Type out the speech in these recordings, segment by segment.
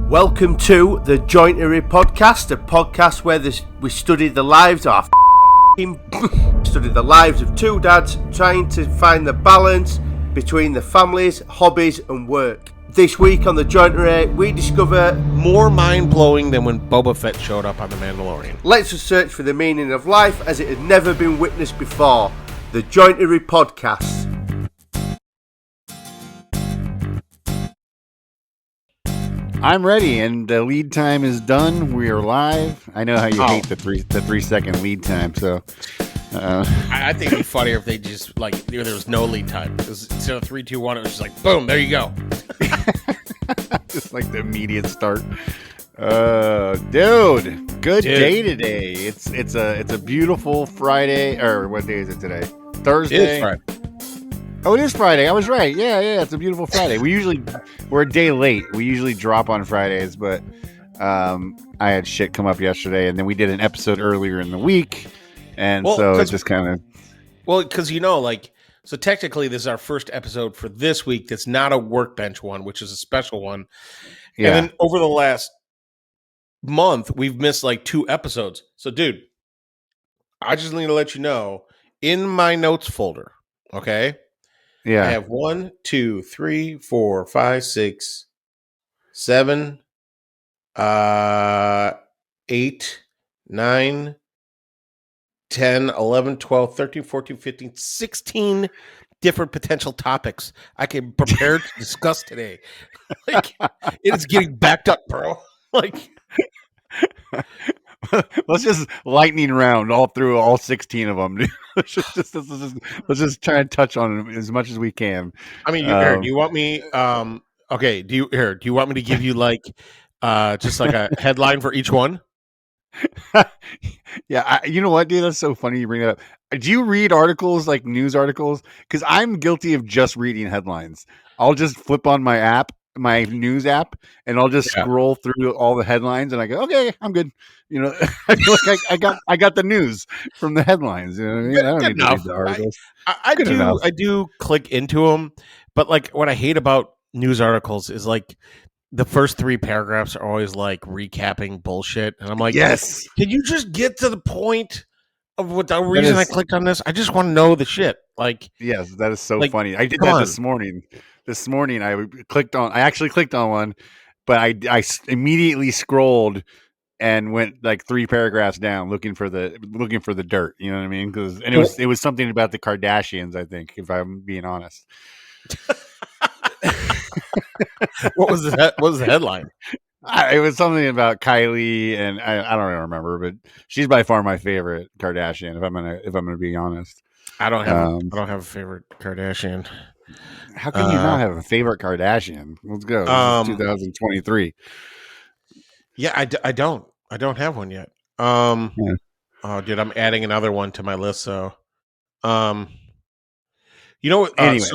Welcome to the Jointery podcast, a podcast where we study the lives of study the lives of two dads trying to find the balance between the families, hobbies and work. This week on the Jointery, we discover more mind-blowing than when Boba Fett showed up on The Mandalorian. Let's search for the meaning of life as it had never been witnessed before. The Jointery podcast. I'm ready, and the lead time is done. We are live. I know how you hate the 3 second lead time, so I think it'd be funnier if they just there was no lead time. Instead of 3, 2, 1, it was just like boom, there you go. Just like the immediate start. Dude, good day today. It's a beautiful Friday, or what day is it today? Thursday. It is Friday. Oh, it is Friday. I was right. Yeah, it's a beautiful Friday. We're a day late. We usually drop on Fridays, but I had shit come up yesterday, and then we did an episode earlier in the week, and so it just kind of... Well, because so technically this is our first episode for this week that's not a workbench one, which is a special one. Yeah. And then over the last month, we've missed 2 episodes. So, dude, I just need to let you know, in my notes folder, okay? Yeah. I have 1, 2, 3, 4, 5, 6, 7, 8, 9, 10, 11, 12, 13, 14, 15, 16 different potential topics I can prepare to discuss today. It's getting backed up, bro. Let's just lightning round all 16 of them. let's just try and touch on them as much as we can. I mean, do you want me? Okay. Do you want me to give you just a headline for each one? Yeah. You know what, dude? That's so funny you bring it up. Do you read articles, news articles? Because I'm guilty of just reading headlines. I'll just flip on my news app, and I'll just scroll through all the headlines, and I go, okay, I'm good. I feel like I got the news from the headlines. You know what I mean? I don't need to read the articles. I do click into them, but what I hate about news articles is the first 3 paragraphs are always recapping bullshit, and I'm like, yes, can you just get to the point of what the reason I clicked on this? I just want to know the shit. Yes, that is so funny. I did that this morning. This morning, I actually clicked on one, but I immediately scrolled and went 3 paragraphs down looking for the dirt. You know what I mean? It was something about the Kardashians, I think, if I'm being honest. What was the headline? It was something about Kylie, and I don't even remember, but she's by far my favorite Kardashian. If I'm gonna be honest, I don't have a favorite Kardashian. How can you not have a favorite Kardashian? Let's go. This is 2023. Yeah, I don't have one yet. Oh, dude, I'm adding another one to my list. So, you know what? Anyway,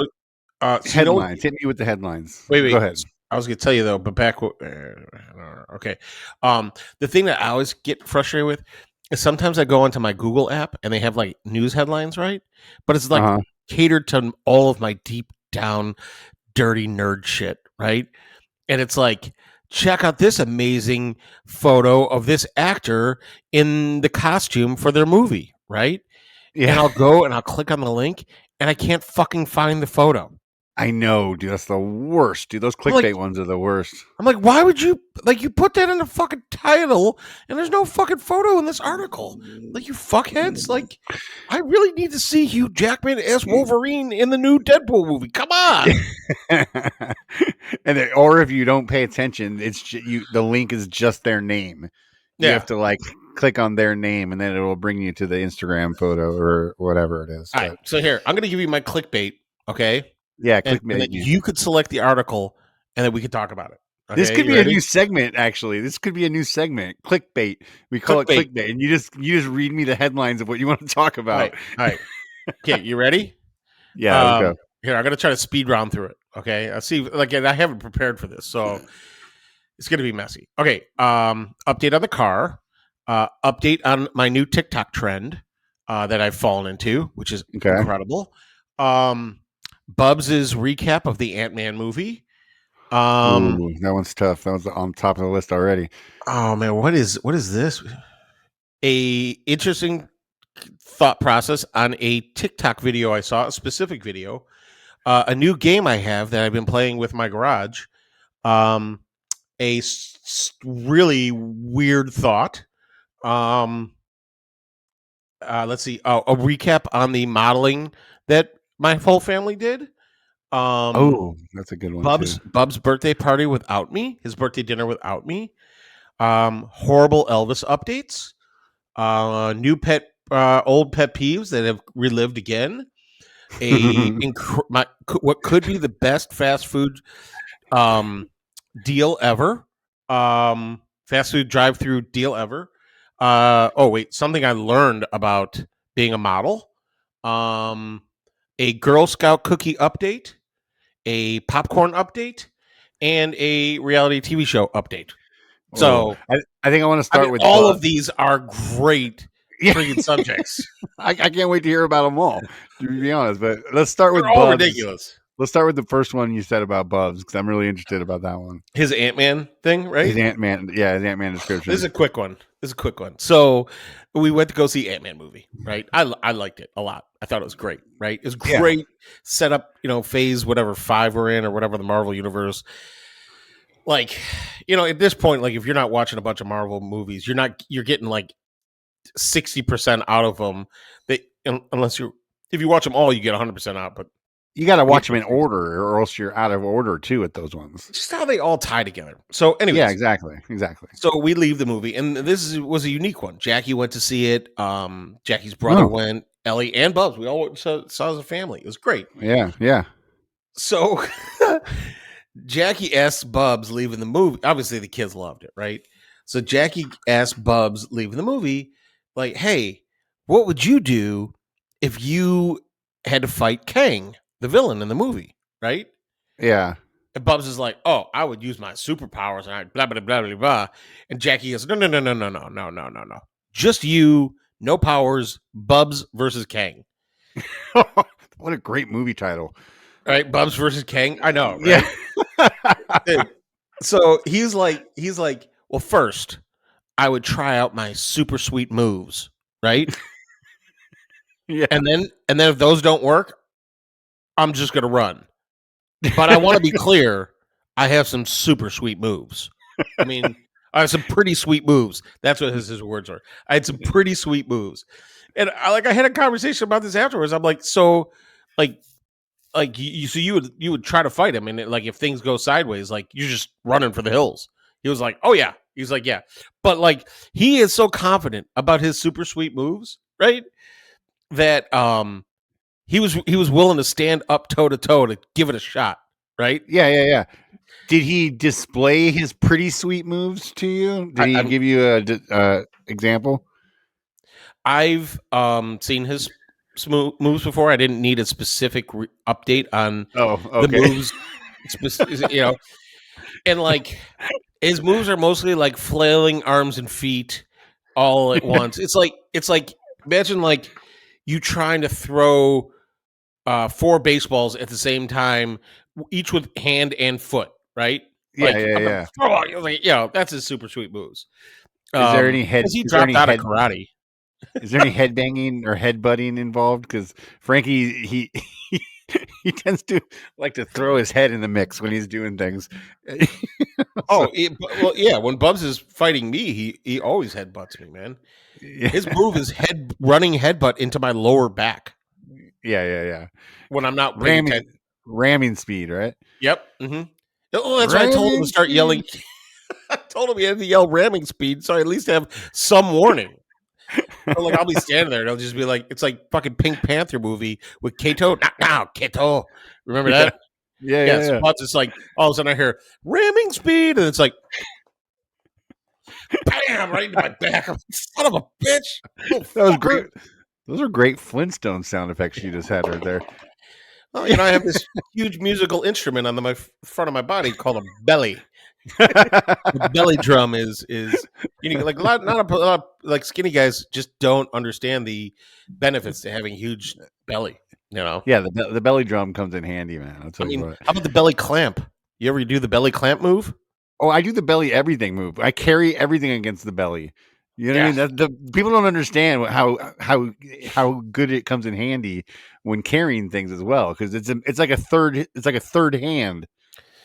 headlines. Hit me with the headlines. Wait. Go ahead. I was gonna tell you though, but okay. The thing that I always get frustrated with is sometimes I go onto my Google app and they have news headlines, right? But it's catered to all of my deep down dirty nerd shit, right? And it's check out this amazing photo of this actor in the costume for their movie, right? Yeah. And I'll go and I'll click on the link and I can't fucking find the photo. I know, dude. That's the worst, dude. Those clickbait ones are the worst. I'm like, why would you you put that in the fucking title and there's no fucking photo in this article? You fuckheads. I really need to see Hugh Jackman as Wolverine in the new Deadpool movie. Come on. Or if you don't pay attention, the link is just their name. You have to click on their name, and then it will bring you to the Instagram photo or whatever it is. All right. So here, I'm going to give you my clickbait. Okay. Yeah, clickbait. And you could select the article, and then we could talk about it. Okay, this could be a new segment, actually. This could be a new segment. Clickbait. We call it clickbait, and you just read me the headlines of what you want to talk about. All right. Okay, you ready? Yeah, let's go. Here, I'm gonna try to speed round through it. Okay, I'll see. I haven't prepared for this, so it's gonna be messy. Okay. Update on the car. Update on my new TikTok trend that I've fallen into, which is incredible. Bubs' recap of the Ant-Man movie. Ooh, that one's tough. That was on top of the list already. Oh man, what is this? A interesting thought process on a TikTok video I saw, a specific video, a new game I have that I've been playing with my garage. Really weird thought. Let's see. Oh, a recap on the modeling that my whole family did. That's a good one too. Bub's birthday party without me. His birthday dinner without me. Horrible Elvis updates. Old pet peeves that have relived again. What could be the best fast food deal ever. Fast food drive-through deal ever. Something I learned about being a model. A Girl Scout cookie update, a popcorn update, and a reality TV show update. So I think I want to start with all of these are great freaking subjects. I can't wait to hear about them all, to be honest. But let's start with They're all Bubs. ridiculous. Let's start with the first one you said about Bubs, because I'm really interested about that one. His Ant-Man thing, right? His Ant-Man description. This is a quick one. So we went to go see Ant-Man movie, right? I liked it a lot. I thought it was great, right? It was great setup, phase, whatever 5 we're in or whatever the Marvel universe. Like, at this point, like if you're not watching a bunch of Marvel movies, you're getting like 60% out of them. If you watch them all, you get 100% out, but you got to watch them in order, or else you're out of order too at those ones. Just how they all tie together. So, anyway, yeah, exactly. So we leave the movie, and was a unique one. Jackie went to see it. Jackie's brother went. Ellie and Bubs. We all saw as a family. It was great. Yeah. So Jackie asked Bubs leaving the movie. Obviously, the kids loved it, right? So Jackie asked Bubs leaving the movie, like, "Hey, what would you do if you had to fight Kang, the villain in the movie, right?" Yeah. And Bubs is like, "Oh, I would use my superpowers and I blah blah blah blah blah." And Jackie goes, "No. Just you, no powers, Bubs versus Kang." What a great movie title. Right? Bubs versus Kang. I know, right? Yeah. Dude, so he's like, well, first, I would try out my super sweet moves, right? Yeah. And then if those don't work, I'm just gonna run. But I want to be clear, I have some super sweet moves. I mean, I have some pretty sweet moves. That's what his words are. I had some pretty sweet moves. And I had a conversation about this afterwards. I'm like, so you would try to fight him, and like if things go sideways, like you're just running for the hills. He was like, "Oh yeah." He's like, "Yeah." But like he is so confident about his super sweet moves, right? That he was willing to stand up toe to toe to give it a shot, right? Yeah. Did he display his pretty sweet moves to you? Did he give you a example? I've seen his moves before. I didn't need a specific update on the moves, and like his moves are mostly like flailing arms and feet all at once. It's like imagine like you trying to throw 4 baseballs at the same time, each with hand and foot, right? Yeah. That's his super sweet moves. Is there any head? He dropped out of karate. Is there any head banging or head butting involved? Because Frankie, he tends to like to throw his head in the mix when he's doing things. When Bubs is fighting me, he always headbutts me, man. Yeah. His move is running headbutt into my lower back. Yeah. When I'm not ramming speed, right? Yep. Mm-hmm. Oh, that's why I told him to start yelling. I told him he had to yell ramming speed, so I at least have some warning. Or like I'll be standing there, and it'll just be like it's like fucking Pink Panther movie with Kato. Not now, Kato. Remember that? Yeah. So it's like all of a sudden I hear ramming speed, and it's like bam right into my back. I'm like, son of a bitch. That was great. Those are great Flintstone sound effects you just had right there. Well, I have this huge musical instrument on the front of my body called a belly. The belly drum is like a lot like skinny guys just don't understand the benefits to having a huge belly. Yeah, the belly drum comes in handy, man. I'll tell you what. How about the belly clamp? You ever do the belly clamp move? Oh, I do the belly everything move. I carry everything against the belly. You know what I mean? That the people don't understand how good it comes in handy when carrying things as well, because it's like a third hand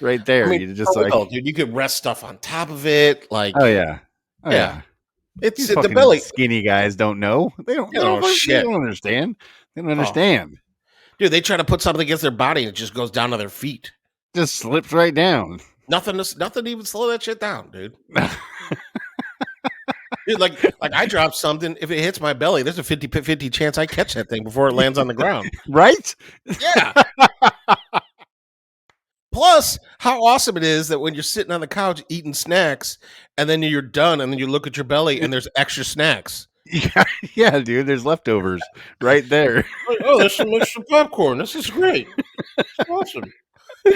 right there. I mean, You just for like, real, dude, you could rest stuff on top of it. Like, oh yeah, yeah. It's These the fucking belly. skinny guys don't know. They don't. They don't, Shit. they don't understand. They don't understand. Dude, they try to put something against their body and it just goes down to their feet. Just slips right down. Nothing to even slow that shit down, dude. Dude, like I drop something, if it hits my belly, there's a 50-50 chance I catch that thing before it lands on the ground. Right? Yeah. Plus, how awesome it is that when you're sitting on the couch eating snacks and then you're done and then you look at your belly and there's extra snacks. Yeah, dude, there's leftovers right there. Like, oh, there's some popcorn. This is great. Awesome. This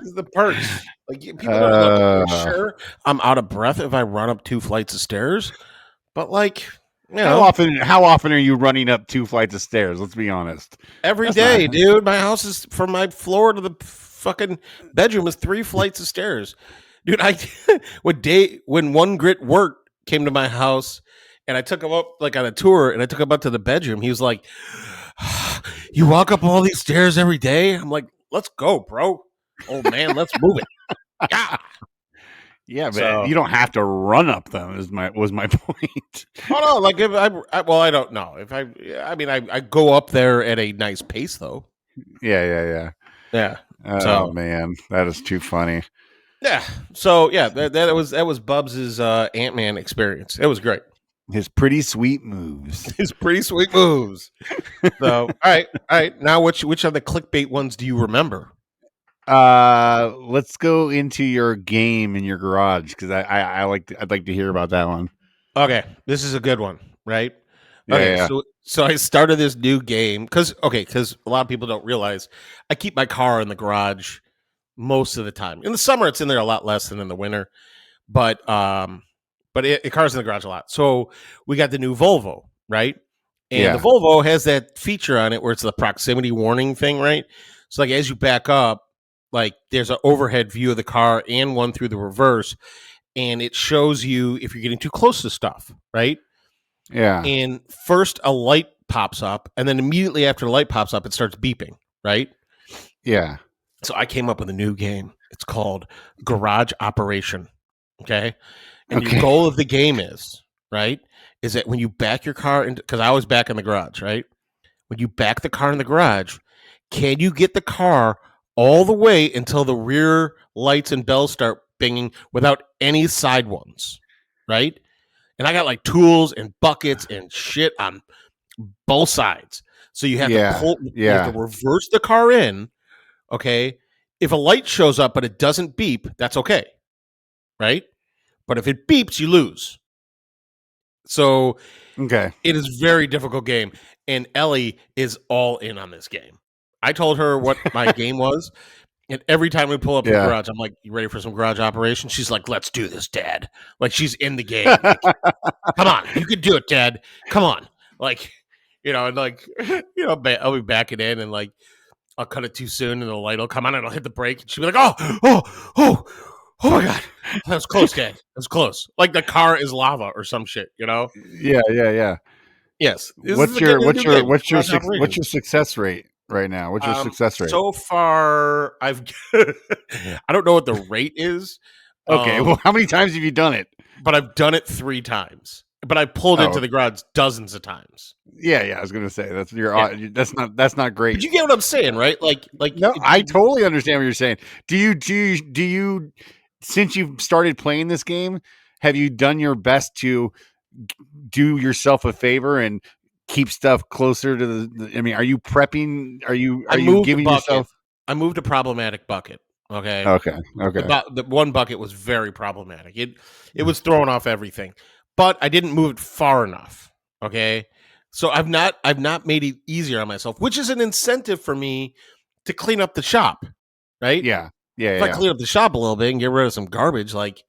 is the perks. Like, people don't look, sure, I'm out of breath if I run up 2 flights of stairs, but like, you know, how often are you running up 2 flights of stairs? Let's be honest. Every day, dude. My house is from my floor to the fucking bedroom is 3 flights of stairs, dude. When One Grit Work came to my house and I took him up like on a tour and I took him up to the bedroom, he was like, "You walk up all these stairs every day?" I'm like, "Let's go, bro. Oh man, let's move it." Yeah. Yeah, but you don't have to run up them. Was my point. Oh no, like if I don't know if I go up there at a nice pace though. Yeah. Oh man, that is too funny. Yeah. So yeah, that was Bubs's Ant-Man experience. It was great. His pretty sweet moves. So all right. Now which of the clickbait ones do you remember? Let's go into your game in your garage because I'd like to hear about that one. Okay, this is a good one, right? Yeah, okay, yeah. So I started this new game because a lot of people don't realize I keep my car in the garage most of the time. In the summer, it's in there a lot less than in the winter, but it car's in the garage a lot. So we got the new Volvo, right? And the Volvo has that feature on it where it's the proximity warning thing, right? So like as you back up, like there's an overhead view of the car and one through the reverse, and it shows you if you're getting too close to stuff, right? Yeah. And first a light pops up, and then immediately after the light pops up, it starts beeping, right? Yeah. So I came up with a new game. It's called Garage Operation. Okay. And your goal of the game is that when you back your car into, because I always back in the garage, right? When you back the car in the garage, can you get the car all the way until the rear lights and bells start binging without any side ones, right? And I got like tools and buckets and shit on both sides. So you have to pull, you have to reverse the car in. Okay. If a light shows up but it doesn't beep, that's okay. Right? But if it beeps, you lose. So it is a very difficult game. And Ellie is all in on this game. I told her what my game was. And every time we pull up the garage, I'm like, "You ready for some garage operation?" She's like, "Let's do this, Dad." Like she's in the game. Like, come on, you can do it, Dad. Come on. Like, and like, I'll be backing in and like I'll cut it too soon and the light will come on and I'll hit the brake and she'll be like, oh my God. That was close, Dad. That was close. Like the car is lava or some shit, Yeah. Yes. What's your success rate right now? What's your success rate? So far, I don't know what the rate is. Okay. Well, how many times have you done it? But I've done it 3 times. But I pulled into the garage dozens of times. Yeah. I was gonna say that's not great. But you get what I'm saying, right? Like no, I totally understand what you're saying. Do you since you've started playing this game, have you done your best to do yourself a favor and keep stuff closer to the? I mean, are you prepping? Are you giving yourself? I moved a problematic bucket. Okay. The one bucket was very problematic. It was throwing off everything, but I didn't move it far enough. Okay. So I've not made it easier on myself, which is an incentive for me to clean up the shop. Right. Yeah. If I clean up the shop a little bit and get rid of some garbage, like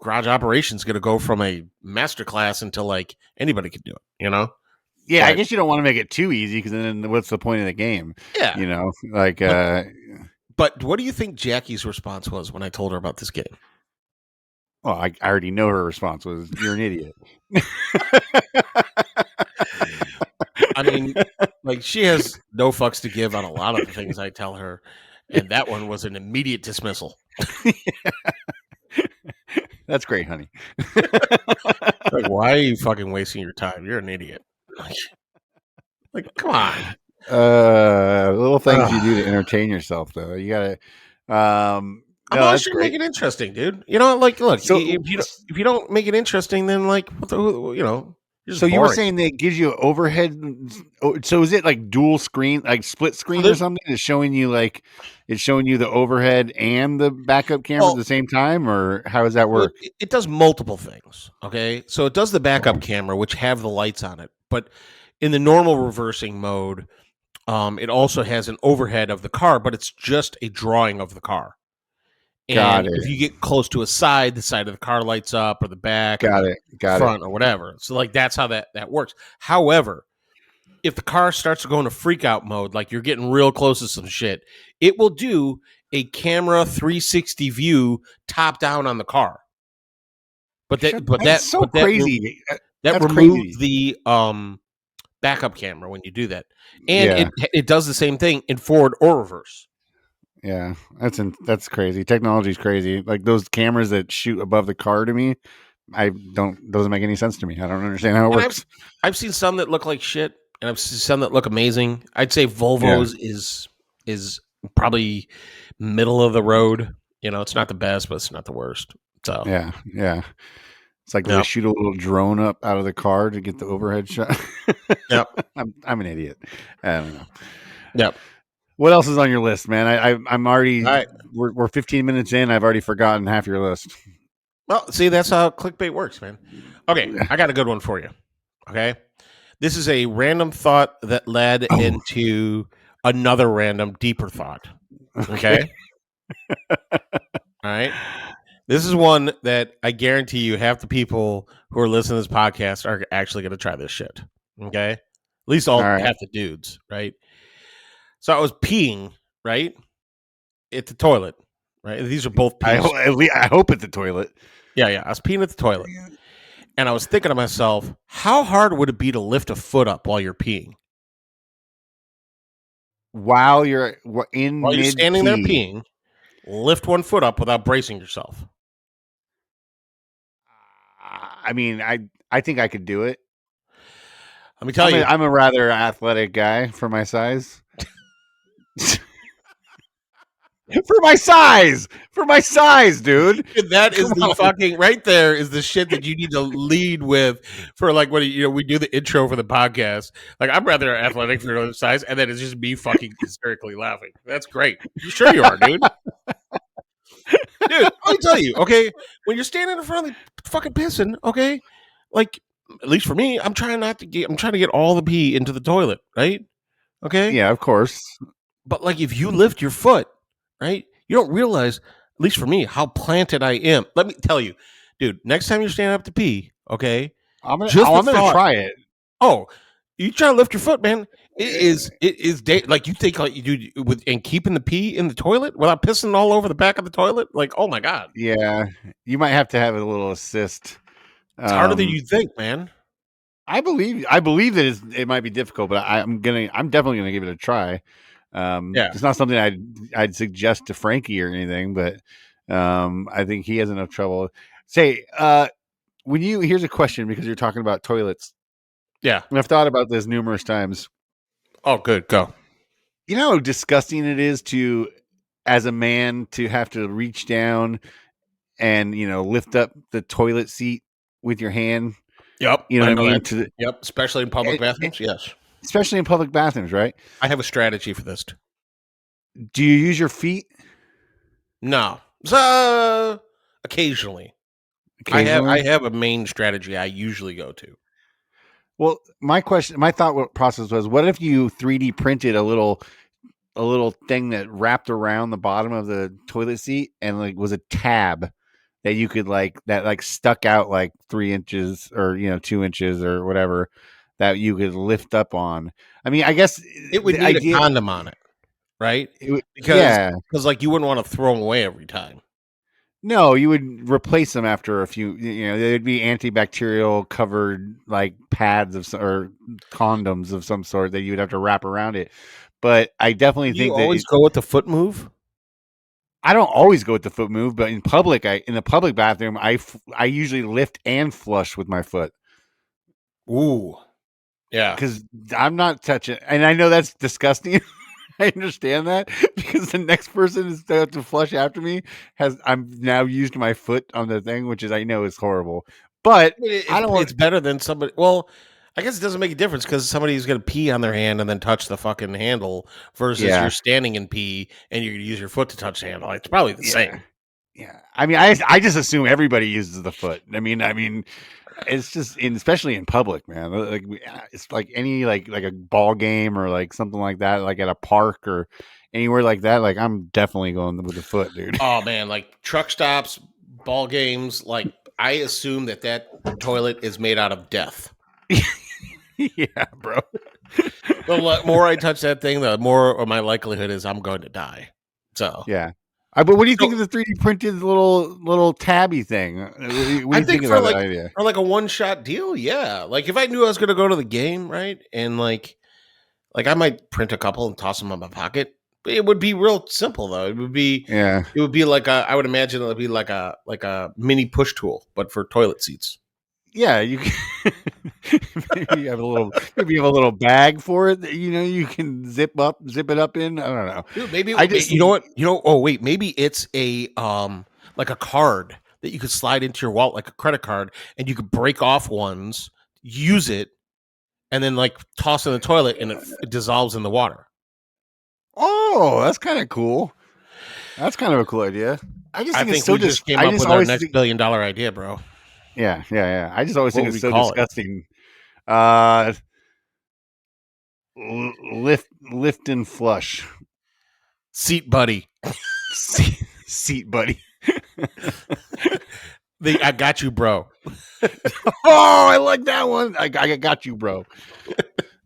garage operations going to go from a masterclass until like anybody can do it, Yeah, But, I guess you don't want to make it too easy because then what's the point of the game? yeah. You know, like But what do you think Jackie's response was when I told her about this game? well, I already know her response was, "You're an idiot." I mean, like, she has no fucks to give on a lot of the things I tell her, and that one was an immediate dismissal. That's great, honey. Like, why are you fucking wasting your time? You're an idiot. Like, come on. Little things you do to entertain yourself, though. You gotta. I'm No, always that's trying to make great. it interesting, dude. You know, like, look, So, if you don't make it interesting, then like, what the, you know, you're just so you were boring. saying that it gives you overhead. So is it like dual screen, like split screen or something? It's showing you the overhead and the backup camera at the same time, or how does that work? It does multiple things. Okay, so it does the backup camera, which have the lights on it, but in the normal reversing mode, it also has an overhead of the car, but it's just a drawing of the car. Got And it. if you get close to the side of the car lights up, or the back, Got or it. the Got front, or whatever. So like that's how that works. However, if the car starts to go into freak out mode, like you're getting real close to some shit, it will do a camera 360 view top down on the car. But That's so crazy. That That's removes crazy. the backup camera when you do that, and Yeah. it does the same thing in forward or reverse. Yeah, that's crazy. Technology's crazy. Like those cameras that shoot above the car to me, doesn't make any sense to me. I don't understand how it And works. I've seen some that look like shit, and I've seen some that look amazing. I'd say Yeah. Volvo's is probably middle of the road. You know, it's not the best, but it's not the worst. So Yeah. It's like they shoot a little drone up out of the car to get the overhead shot. Yep. I'm an idiot. I don't know. Yep. What else is on your list, man? I'm already. All right. We're 15 minutes in. I've already forgotten half your list. Well, see, that's how clickbait works, man. Okay, I got a good one for you. Okay, this is a random thought that led into another random, deeper thought. Okay. All right. This is one that I guarantee you half the people who are listening to this podcast are actually going to try this shit. Okay. At least half the dudes, right? So I was peeing, right? At the toilet, right? These are both pees. I hope at the toilet. Yeah. I was peeing at the toilet. And I was thinking to myself, how hard would it be to lift a foot up while you're peeing? While you're standing there peeing, lift one foot up without bracing yourself. I mean, I think I could do it. Let me tell you, I'm a rather athletic guy for my size. For my size, dude. That is the fucking right there is the shit that you need to lead with for like when we do the intro for the podcast. Like I'm rather athletic for your size, and then it's just me fucking hysterically laughing. That's great. You sure you are, dude? Dude, let me tell you, okay, when you're standing in front of the fucking pissing, okay, like at least for me, I'm trying to get all the pee into the toilet, right? Okay, yeah, of course. But like if you lift your foot, right, you don't realize, at least for me, how planted I am. Let me tell you, dude. Next time you're standing up to pee, okay, I'm gonna try it. Oh, you try to lift your foot, man. It is like you think like you do with and keeping the pee in the toilet without pissing all over the back of the toilet. Like, oh my god, yeah, you might have to have a little assist. It's harder than you think, man. I believe that it might be difficult, but I'm definitely gonna give it a try. It's not something I'd suggest to Frankie or anything, but I think he has enough trouble. Say, here's a question because you're talking about toilets. Yeah, and I've thought about this numerous times. Oh, good, go. You know how disgusting it is as a man, to have to reach down and lift up the toilet seat with your hand. Yep, you know what I mean. Yep, especially in public bathrooms. Yes, especially in public bathrooms, right? I have a strategy for this. Do you use your feet? No, so occasionally. I have a main strategy I usually go to. Well, my thought process was, what if you 3D printed a little thing that wrapped around the bottom of the toilet seat and like was a tab that you could that stuck out like 3 inches or 2 inches or whatever, that you could lift up on. I mean, I guess it would the need a idea, condom on it, right? Because yeah. like you wouldn't want to throw them away every time. No, you would replace them after a few. You know, they'd be antibacterial covered like pads or condoms of some sort that you would have to wrap around it. But I definitely Do you think that always go with the foot move? I don't always go with the foot move, but in public, in the public bathroom, I usually lift and flush with my foot. Ooh, yeah. Because I'm not touching, and I know that's disgusting. I understand that because the next person is to have to flush after me I'm now used my foot on the thing, which is I know is horrible. But I don't want. It's better than somebody. Well, I guess it doesn't make a difference because somebody's going to pee on their hand and then touch the fucking handle versus you're standing and pee and you're going to use your foot to touch the handle. It's probably the same. Yeah, I mean, I just assume everybody uses the foot. I mean, it's just especially in public, man. Like it's like any like a ball game or like something like that, like at a park or anywhere like that. Like I'm definitely going with the foot, dude. Oh man, like truck stops, ball games. Like I assume that toilet is made out of death. Yeah, bro. The more I touch that thing, the more my likelihood is I'm going to die. So yeah. But what do you think of the 3D printed little tabby thing? What do you think about that idea? For like a one-shot deal, yeah. Like if I knew I was going to go to the game, right, and like I might print a couple and toss them in my pocket. It would be real simple though. It would be like I would imagine it would be like a mini push tool, but for toilet seats. Yeah, you can maybe you have a little bag for it that you can zip it up in. I don't know. Dude, maybe maybe it's a like a card that you could slide into your wallet like a credit card and you could break off ones, use it, and then like toss it in the toilet and it dissolves in the water. Oh, that's kind of cool. That's kind of a cool idea. I think it's so we just came up with our next $1 billion idea, bro. Yeah. I just always think it's so disgusting. Lift and flush. Seat buddy. Seat buddy. I got you, bro. Oh, I like that one. I got you, bro.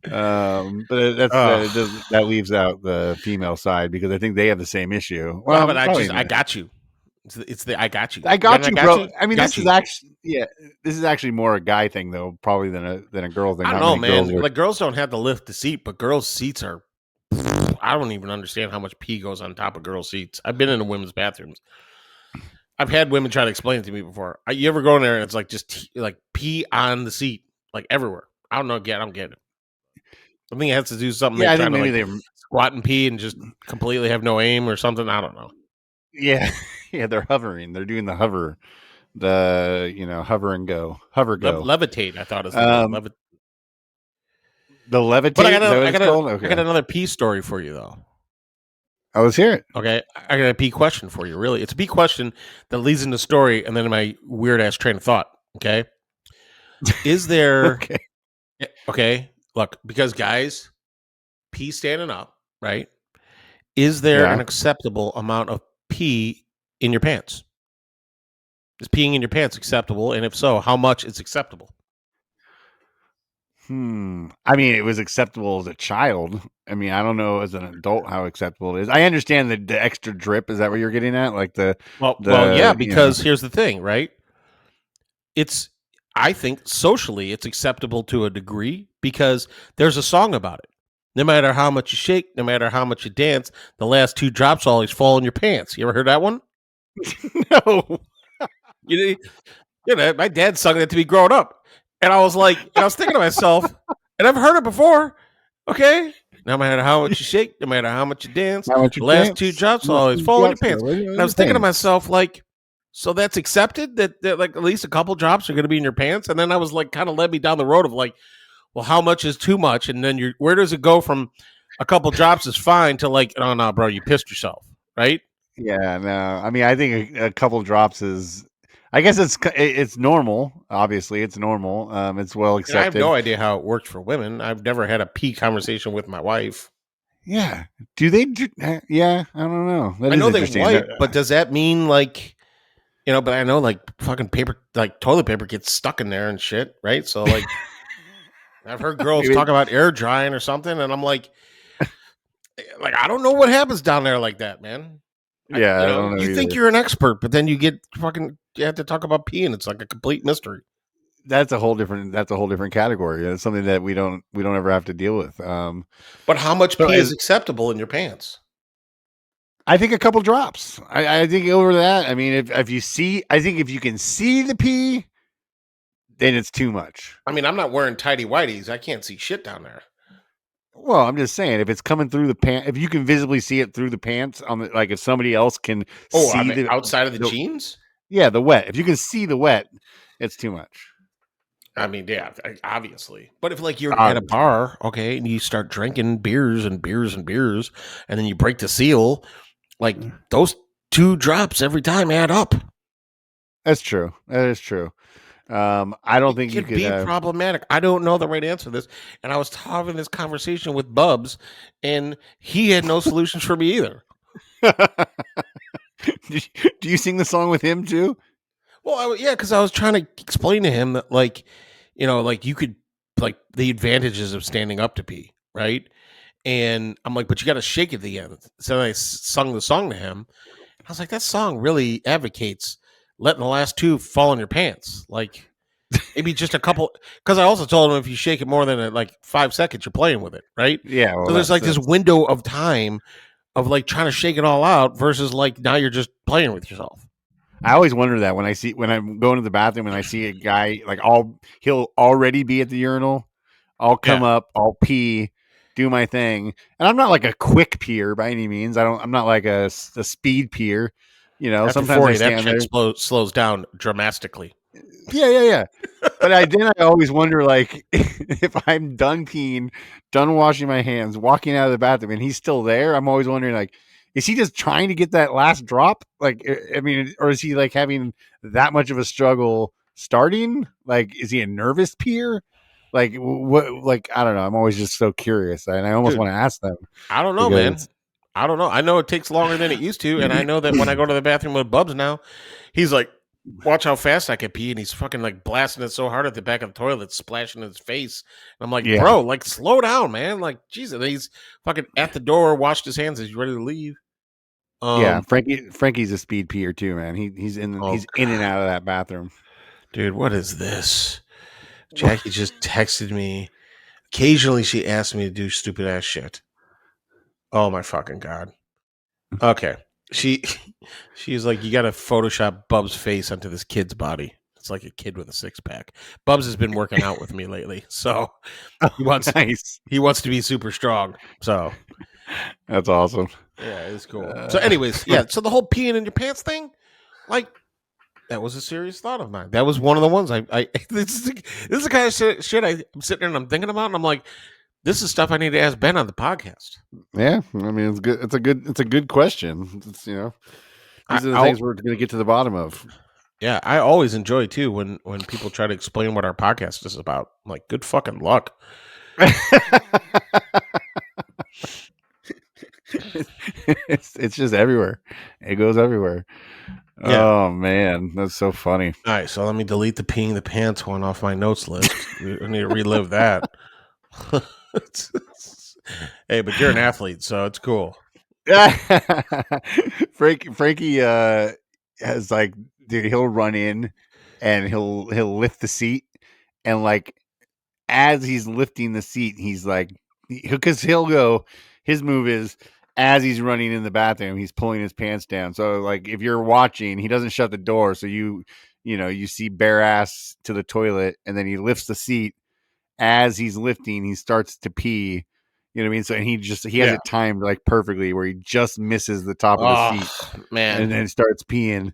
But that leaves out the female side because I think they have the same issue. Well, but I got you. It's the I got you. I got you, bro. I mean, this is actually more a guy thing though, probably than a girl thing. I don't know, man. Like girls don't have to lift the seat, but girls' seats are. I don't even understand how much pee goes on top of girls' seats. I've been in the women's bathrooms. I've had women try to explain it to me before. You ever go in there and it's like just like pee on the seat, like everywhere. I don't know. I don't get it. I think it has to do something. Yeah, I think maybe they squat and pee and just completely have no aim or something. I don't know. Yeah, they're hovering. They're doing the hover, hover and go, hover go, levitate. I thought it was the levitate. But I got another pee story for you though. Let's hear it. Okay, I got a pee question for you. Really, it's a pee question that leads into the story and then my weird ass train of thought. Okay, is there? Okay. Look, because guys pee standing up, right? Is there an acceptable amount of pee in your pants? Is peeing in your pants acceptable? And if so, how much is acceptable? I mean, it was acceptable as a child. I mean, I don't know as an adult how acceptable it is. I understand the extra drip. Is that what you're getting at? Like yeah, because here's the thing, right? I think socially it's acceptable to a degree because there's a song about it. No matter how much you shake, no matter how much you dance, the last 2 drops always fall in your pants. You ever heard that one? No. You know, my dad sung that to me growing up. And I was like, I was thinking to myself, and I've heard it before. Okay. No matter how much you shake, no matter how much you dance, the last 2 drops always fall in your pants. And I was thinking to myself, like, so that's accepted that like at least a couple drops are going to be in your pants. And then I was like, kind of led me down the road of like, well, how much is too much? And then where does it go from a couple drops is fine to like, oh no, bro, you pissed yourself, right? Yeah, no. I mean, I think a couple drops is. I guess it's normal. Obviously, it's normal. It's well accepted. I have no idea how it works for women. I've never had a pee conversation with my wife. Yeah. Do they? Yeah, I don't know. I know they wipe, but does that mean like? But I know like fucking paper, like toilet paper gets stuck in there and shit, right? So like, I've heard girls talk about air drying or something, and I'm like I don't know what happens down there like that, man. Yeah, I don't know you think either. you're an expert, but then you have to talk about pee, and it's like a complete mystery. That's a whole different category. It's something that we don't ever have to deal with. But how much pee is acceptable in your pants? I think a couple drops. I think over that. I mean, if you see, I think if you can see the pee, then it's too much. I mean, I'm not wearing tighty whities. I can't see shit down there. Well, I'm just saying, if it's coming through the pants, if you can visibly see it through the pants, on the, like if somebody else can see the outside of the jeans, yeah, the wet. If you can see the wet, it's too much. I mean, yeah, obviously. But if you're at a bar, okay, and you start drinking beers and beers and beers, and then you break the seal, those 2 drops every time add up. That's true. That is true. I don't think you could be problematic. I don't know the right answer to this. And I was having this conversation with Bubs, and he had no solutions for me either. Do you sing the song with him too? Well, yeah, because I was trying to explain to him that, you could, the advantages of standing up to pee, right? And I'm like, but you got to shake at the end. So I sung the song to him. I was like, that song really advocates letting the last 2 fall in your pants. Maybe just a couple. Because I also told him if you shake it more than 5 seconds, you're playing with it, right? Yeah. Well, so there's this window of time of trying to shake it all out versus now you're just playing with yourself. I always wonder that when I'm going to the bathroom and I see a guy he'll already be at the urinal. I'll come up, I'll pee, do my thing, and I'm not like a quick peer by any means. I'm not like a speed peer. After sometimes 40, I stand that shit slows down dramatically. Yeah. But I always wonder, if I'm done peeing, done washing my hands, walking out of the bathroom, and he's still there. I'm always wondering, is he just trying to get that last drop? I mean, or is he having that much of a struggle starting? Is he a nervous peer? What? I don't know. I'm always just so curious, and I almost want to ask them. I don't know, man. I don't know. I know it takes longer than it used to, and I know that when I go to the bathroom with Bubs now, he's like, watch how fast I can pee, and he's fucking blasting it so hard at the back of the toilet, splashing in his face. And I'm like, bro, slow down, man. Jesus, he's fucking at the door, washed his hands, he's ready to leave. Yeah, Frankie's a speed peer too, man. He's in and out of that bathroom. Dude, what is this? Jackie just texted me. Occasionally, she asks me to do stupid ass shit. Oh my fucking god. Okay. She's like, you got to Photoshop Bub's face onto this kid's body. It's like a kid with a 6-pack. Bubs has been working out with me lately, so he wants to be super strong. So that's awesome. Yeah, it's cool. So, anyways, yeah. So the whole peeing in your pants thing, that was a serious thought of mine. That was one of the ones I this is the kind of shit I'm sitting there and I'm thinking about, and I'm like, this is stuff I need to ask Ben on the podcast. Yeah, I mean, it's good. It's a good question. It's, these are the things we're going to get to the bottom of. Yeah, I always enjoy too when people try to explain what our podcast is about. I'm like, good fucking luck. It's just everywhere. It goes everywhere. Yeah. Oh man, that's so funny. All right, so let me delete the peeing the pants one off my notes list. I need to relive that. Hey, but you're an athlete, so it's cool. Frankie has dude, he'll run in and he'll lift the seat, and as he's lifting the seat, he's because he'll go. His move is as he's running in the bathroom, he's pulling his pants down. So if you're watching, he doesn't shut the door, so you see bare ass to the toilet, and then he lifts the seat. As he's lifting, he starts to pee. You know what I mean? So he has it timed perfectly where he just misses the top of the seat, man, and then starts peeing.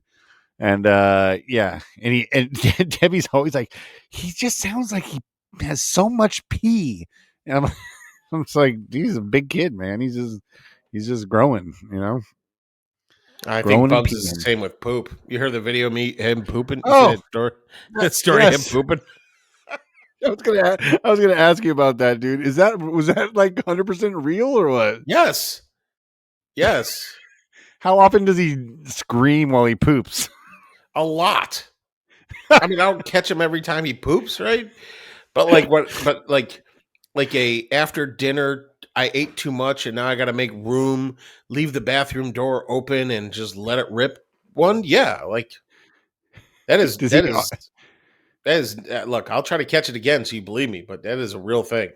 And and Debbie's always like, he just sounds like he has so much pee. And I'm just like, he's a big kid, man. He's just growing, I think Bubs is the same with poop. You heard the video of him pooping? Oh, that story him pooping. I was gonna ask you about that, dude. Was that 100% real or what? Yes. How often does he scream while he poops? A lot. I mean, I don't catch him every time he poops, right? But like what? But like a after dinner, I ate too much and now I got to make room, leave the bathroom door open and just let it rip. One, yeah, like that is Does that he? is that is. Look, I'll try to catch it again so you believe me, but that is a real thing.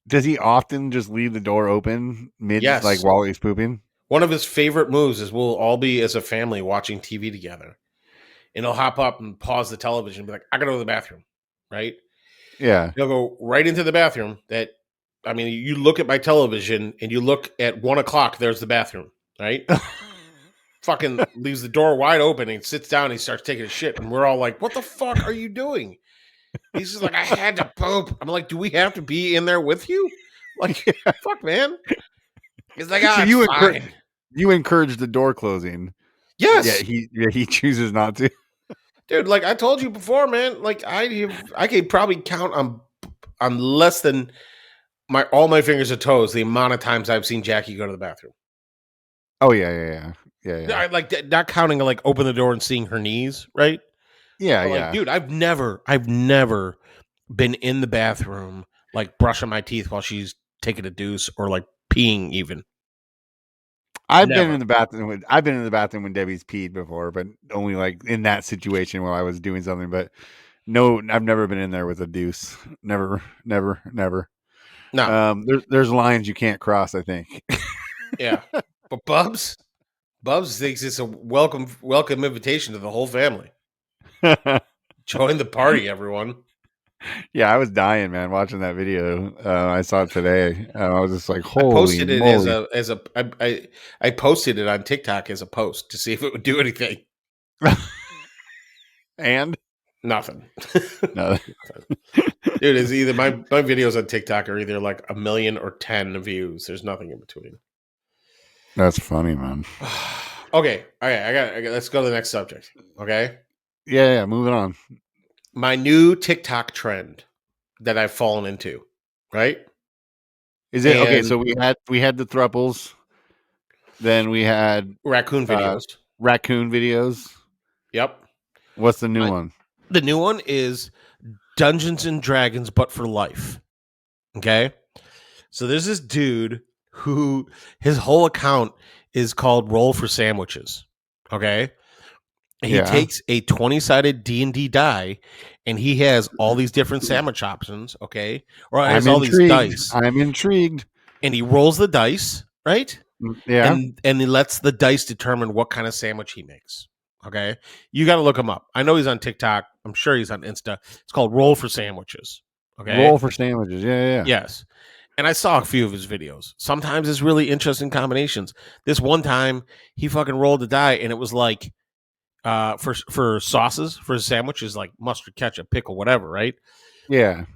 Does he often just leave the door open mid, like Yes, while he's pooping? one of his favorite moves is we'll all be as a family watching TV together, and he'll hop up and pause the television and be like, "I gotta go to the bathroom," right? Yeah. He'll go right into the bathroom. I mean, you look at my television and you look at 1 o'clock. There's the bathroom, right? Fucking leaves the door wide open and sits down. And he starts taking a shit, and we're all like, "What the fuck are you doing?" He's just like, "I had to poop." I'm like, "Do we have to be in there with you?" Like, fuck, man. He's like, So "Ah, it's fine." you encourage the door closing. Yes, He chooses not to. dude. Like I told you before, man. Like I could probably count on less than all my fingers and toes the amount of times I've seen Jackie go to the bathroom. Oh yeah. I like not counting like open the door and seeing her knees, right? Yeah, But, like, dude, I've never been in the bathroom like brushing my teeth while she's taking a deuce or like peeing even. I've Never. been in the bathroom when Debbie's peed before, but only like in that situation while I was doing something. But no, I've never been in there with a deuce. Never. No. There's lines you can't cross, I think. Yeah. But Bubs thinks it's a welcome invitation to the whole family. Join the party, everyone. Yeah, I was dying, man, watching that video. I saw it today. I was just like, "Holy I posted it moly!" I posted it on TikTok as a post to see if it would do anything. And Nothing. no. Dude, it's either my videos on TikTok are either like 1 million or 10 views. There's nothing in between. That's funny, man. Okay. I got let's go to the next subject. Okay. Yeah, moving on. My new TikTok trend that I've fallen into, right? Is it okay? So we had the thruples, then we had Raccoon videos. raccoon videos. Yep. What's the new one? The new one is Dungeons and Dragons, but for life. Okay. So there's this dude who his whole account is called Roll for Sandwiches. Okay. And he takes a 20-sided D&D die and he has all these different sandwich options. Okay. Or has all these dice. I'm intrigued. And he rolls the dice, right? Yeah. And he lets the dice determine what kind of sandwich he makes. Okay. You got to look him up. I know he's on TikTok. I'm sure he's on Insta. It's called Roll for Sandwiches. Okay. Roll for Sandwiches. Yeah. Yes. And I saw a few of his videos. Sometimes it's really interesting combinations. This one time he fucking rolled the die and it was like for sauces for his sandwiches, like mustard, ketchup, pickle, whatever, right? Yeah.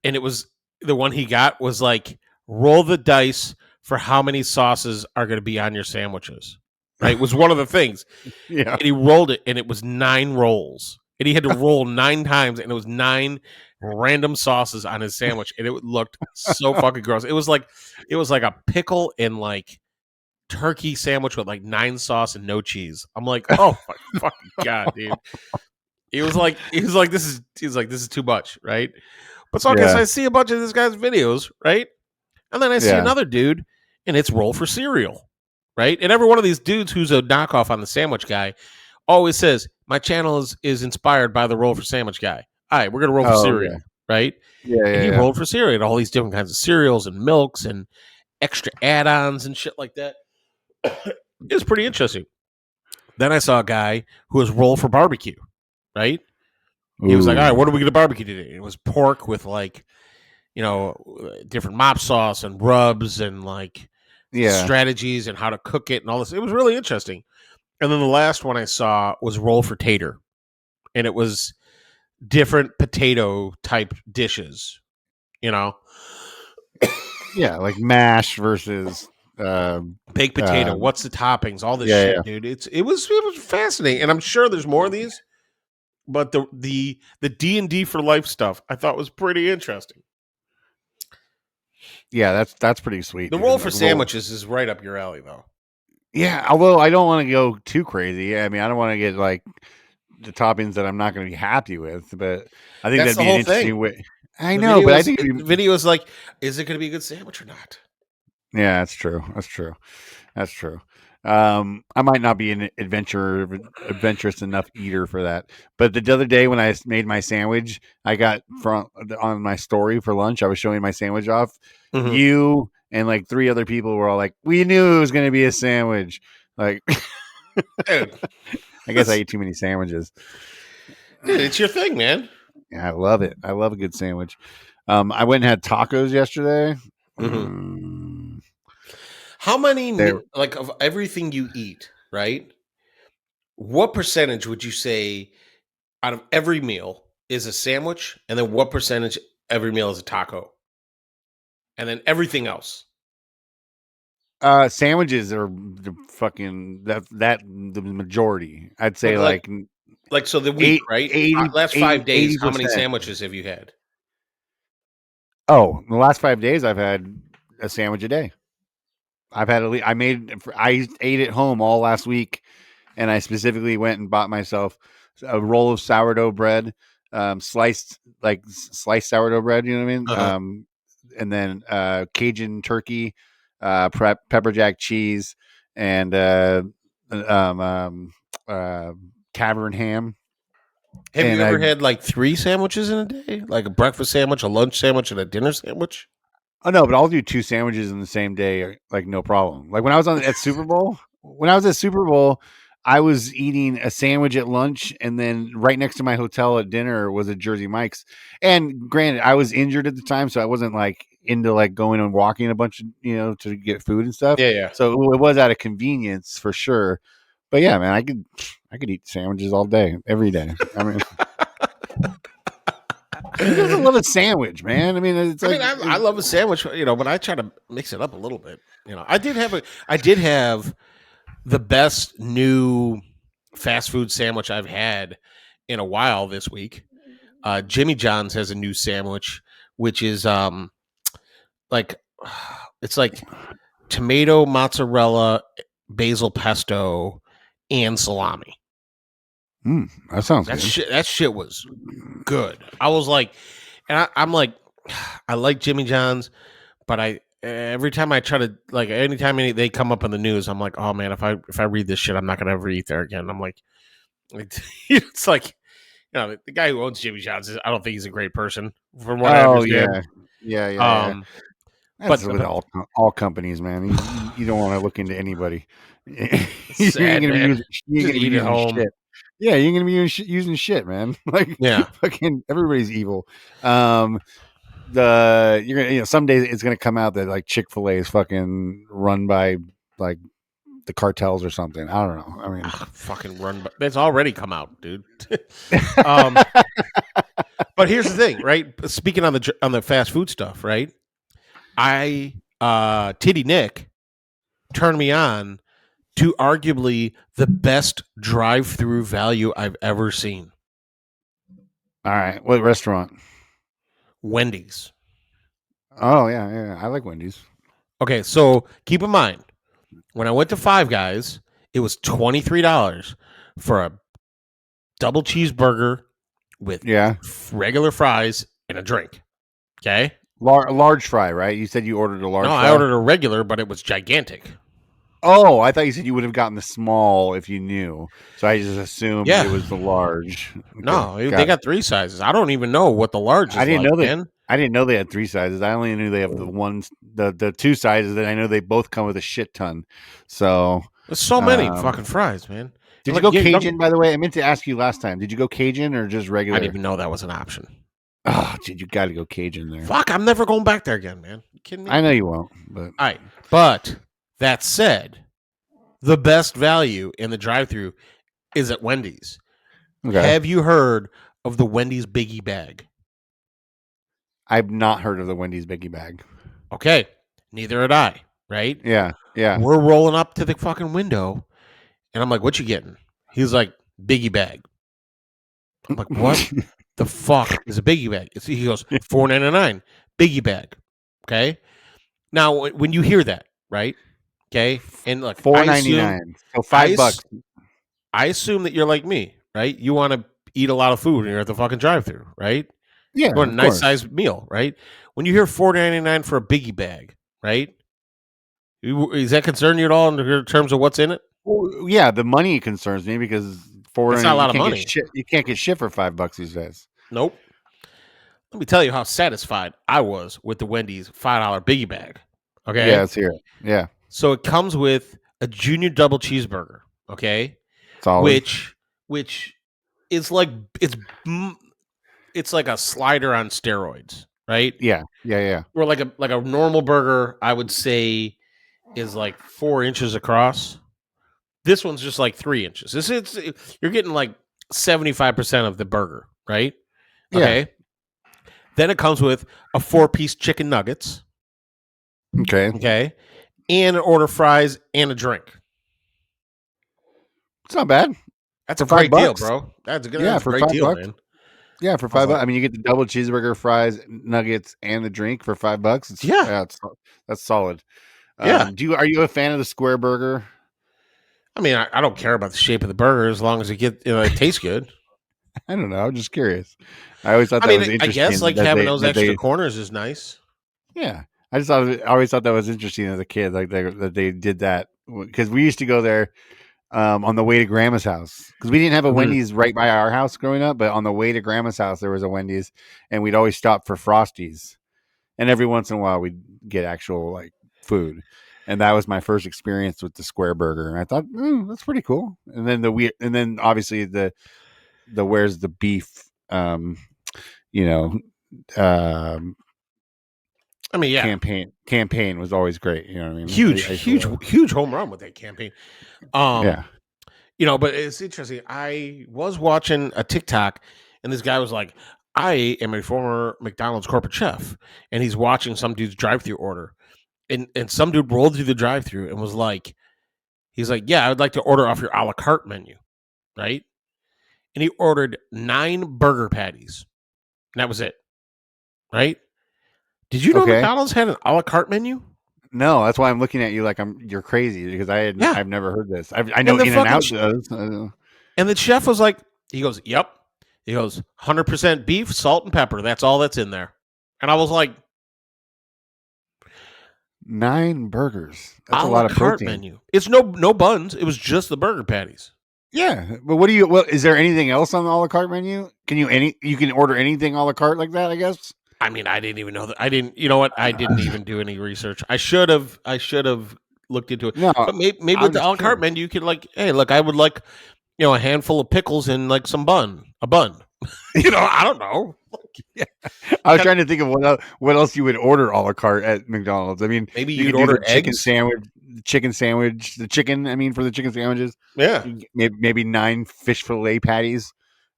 And it was the one he got was like roll the dice for how many sauces are going to be on your sandwiches. Right? It was one of the things. Yeah. And he rolled it and it was 9 rolls. And he had to roll 9 times and it was 9 random sauces on his sandwich and it looked so fucking gross. It was like a pickle and like turkey sandwich with like 9 sauce and no cheese. I'm like, oh my fucking god, dude. He was like, this is too much, right? But so I guess I see a bunch of this guy's videos, right? And then I see another dude, and it's Roll for Cereal, right? And every one of these dudes who's a knockoff on the sandwich guy always says, my channel is inspired by the Roll for Sandwich guy. All right, we're gonna roll for cereal, right? Yeah. And he rolled for cereal, and all these different kinds of cereals and milks and extra add-ons and shit like that. It was pretty interesting. Then I saw a guy who was Roll for Barbecue, right? He was like, all right, what are we going to barbecue today? And it was pork with like, different mop sauce and rubs and like strategies and how to cook it and all this. It was really interesting. And then the last one I saw was Roll for Tater. And it was different potato type dishes, Yeah, like mash versus baked potato. What's the toppings? All this shit, dude. It was fascinating. And I'm sure there's more of these. But the D&D for life stuff I thought was pretty interesting. Yeah, that's pretty sweet. The Roll for Sandwiches is right up your alley, though. Yeah, although I don't want to go too crazy. I mean, I don't want to get like the toppings that I'm not going to be happy with. But I think that's that'd be an interesting way. I know, but I think the video is like, is it going to be a good sandwich or not? Yeah, that's true. That's true. I might not be an adventurous enough eater for that. But the other day when I made my sandwich, I got on my story for lunch. I was showing my sandwich off. Mm-hmm. You and like 3 other people were all like, "We knew it was going to be a sandwich." Like, Dude, I guess I ate too many sandwiches. dude, it's your thing, man. Yeah, I love it. I love a good sandwich. I went and had tacos yesterday. Mm-hmm. How many, like, of everything you eat, right? What percentage would you say out of every meal is a sandwich? And then what percentage every meal is a taco? And then everything else? Sandwiches are the fucking the majority. I'd say like so the week, right? 80, Last 5 days, how many 80%. sandwiches have you had? Oh, the last 5 days I've had a sandwich a day. I've had I ate at home all last week, and I specifically went and bought myself a roll of sourdough bread, sliced sourdough bread. You know what I mean? Uh-huh. And then Cajun turkey, pepper jack cheese, and tavern ham. Have And you ever had like 3 sandwiches in a day? Like a breakfast sandwich, a lunch sandwich, and a dinner sandwich? Oh no, but I'll do 2 sandwiches in the same day, like no problem. Like when I was at Super Bowl, I was eating a sandwich at lunch, and then right next to my hotel at dinner was a Jersey Mike's. And granted, I was injured at the time, so I wasn't like into like going and walking a bunch of to get food and stuff. Yeah. So it was out of convenience for sure. But yeah, man, I could eat sandwiches all day, every day. I mean. Who doesn't love a sandwich, man? I mean, I love a sandwich, but I try to mix it up a little bit. I did have the best new fast food sandwich I've had in a while this week. Jimmy John's has a new sandwich, which is like it's like tomato, mozzarella, basil pesto, and salami. That sounds good. That shit was good. I was like, and I'm like, I like Jimmy John's, but every time I try to, like, anytime they come up in the news, I'm like, oh man, if I read this shit, I'm not gonna ever eat there again. I'm like, it's like, the guy who owns Jimmy John's, I don't think he's a great person, from what I understand. Yeah. That's with all companies, man. You don't want to look into anybody. Sad, you're gonna be using shit. Yeah, you're gonna be using shit, man. Like, fucking everybody's evil. You're gonna, some days it's gonna come out that like Chick-fil-A is fucking run by like the cartels or something. I don't know. I mean, fucking run, but it's already come out, dude. But here's the thing, right? Speaking on the fast food stuff, right? Titty Nick turned me on to arguably the best drive-through value I've ever seen. All right, what restaurant? Wendy's. Oh yeah, I like Wendy's. Okay, so keep in mind, when I went to Five Guys, it was $23 for a double cheeseburger with regular fries and a drink. Okay, large fry, right? You said you ordered a large. No, fry? I ordered a regular, but it was gigantic. Oh, I thought you said you would have gotten the small if you knew. So I just assumed it was the large. Okay. No, they got 3 sizes. I don't even know what the large is. I didn't know that. Man. I didn't know they had 3 sizes. I only knew they have the 2 sizes that I know they both come with a shit ton. So there's so many fucking fries, man. Did you go Cajun, by the way? I meant to ask you last time. Did you go Cajun or just regular? I didn't even know that was an option. Oh, dude, you got to go Cajun there. Fuck, I'm never going back there again, man. You kidding me? I know you won't. But all right. But that said, the best value in the drive-thru is at Wendy's. Okay. Have you heard of the Wendy's Biggie Bag? I've not heard of the Wendy's Biggie Bag. Okay. Neither had I, right? Yeah. We're rolling up to the fucking window, and I'm like, what you getting? He's like, Biggie Bag. I'm like, what the fuck is a Biggie Bag? He goes, $4.99. Biggie Bag. Okay. Now, when you hear that, right? Okay. And look, $4.99. So $5. I assume that you're like me, right? You want to eat a lot of food and you're at the fucking drive-thru, right? Yeah, You want a of nice course. sized meal, right? When you hear $4.99 for a biggie bag, right? Is that concern you at all in terms of what's in it? Well, yeah, the money concerns me because That's not a you lot of can't get money. shit. You can't get shit for $5 these days. Nope. Let me tell you how satisfied I was with the Wendy's $5 biggie bag. Yeah, Okay. let's hear it. Yeah, So it comes with a junior double cheeseburger. Okay. solid. Which is like, it's, it's like a slider on steroids, right? Yeah, yeah, yeah. Or like a normal burger, I would say is like 4 inches across. This one's just like 3 inches. You're getting like 75% of the burger, right? Yeah. Okay. Then it comes with a 4-piece chicken nuggets. Okay. Okay. And an order fries and a drink. It's not bad. That's For a great deal, $5. bro. That's a Yeah, great for deal, $5. man. Yeah, for I was $5. like, I mean, you get the double cheeseburger, fries, nuggets, and the drink for $5. yeah, That's solid. yeah. Are you a fan of the square burger? I mean, I don't care about the shape of the burger as long as it tastes good. I don't know. I'm just curious. I always thought I that mean, was I guess interesting like that having they those that extra they corners is nice. yeah. I always thought that was interesting as a kid, like that they did that because we used to go there on the way to Grandma's house because we didn't have a Mhm. Wendy's right by our house growing up, but on the way to Grandma's house there was a Wendy's, and we'd always stop for Frosties, and every once in a while we'd get actual like food, and that was my first experience with the square burger, and I thought that's pretty cool. And then and then obviously the where's the beef, you know, um, I mean, yeah, campaign was always great. You know what I mean? huge, I used to huge, love. huge home run with that campaign. Yeah. But it's interesting. I was watching a TikTok, and this guy was like, "I am a former McDonald's corporate chef," and he's watching some dude's drive-through order, and some dude rolled through the drive-through and was like, "He's like, yeah, I would like to order off your a la carte menu, right?" And he ordered 9 burger patties, and that was it, right? Did you know Okay. McDonald's had an a la carte menu? No, that's why I'm looking at you like you're crazy because Yeah, I've never heard this. I know and the In and fucking Out does. and the chef was like, he goes, "Yep." He goes, "100% beef, salt, and pepper. That's all that's in there." And I was like, 9 burgers. That's a a la lot of carte protein. menu. It's no buns. It was just the burger patties. Yeah, but what do you? Well, is there anything else on the a la carte menu? You can order anything a la carte like that? I guess. I mean, I didn't even know that. I didn't. You know what? I didn't even do any research. I should have. I should have looked into it. No, But maybe I'm with the a just la carte curious. menu, you could like, hey, look, I would like, a handful of pickles and like a bun. I don't know. I was trying to think of what else you would order a la carte at McDonald's. I mean, Maybe you you'd could do order the chicken eggs. sandwich, the chicken. I mean, for the chicken sandwiches, Yeah. maybe 9 fish fillet patties.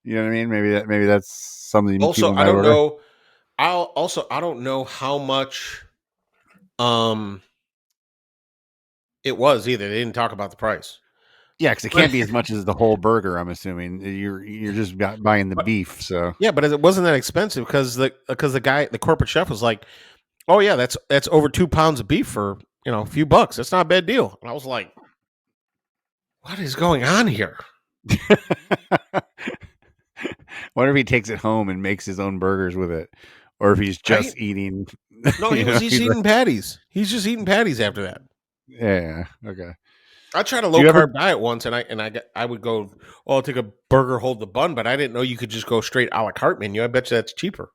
You know what I mean? Maybe that's something Also, people I might don't order. know. I don't know how much um it was either. They didn't talk about the price. Yeah, because it But can't be as much as the whole burger. I'm assuming you're just buying the but beef. So yeah, but it wasn't that expensive because the corporate chef was like, "Oh yeah, that's over 2 pounds of beef for a few bucks. That's not a bad deal." And I was like, "What is going on here?" wonder if he takes it home and makes his own burgers with it, or if he's Right? just eating. No, he was just He's like, eating patties. He's just eating patties after that. yeah, okay. I tried a Do low you ever? carb diet once, and I would go, "Oh, I'll take a burger, hold the bun," but I didn't know you could just go straight a la carte menu. I bet you that's cheaper.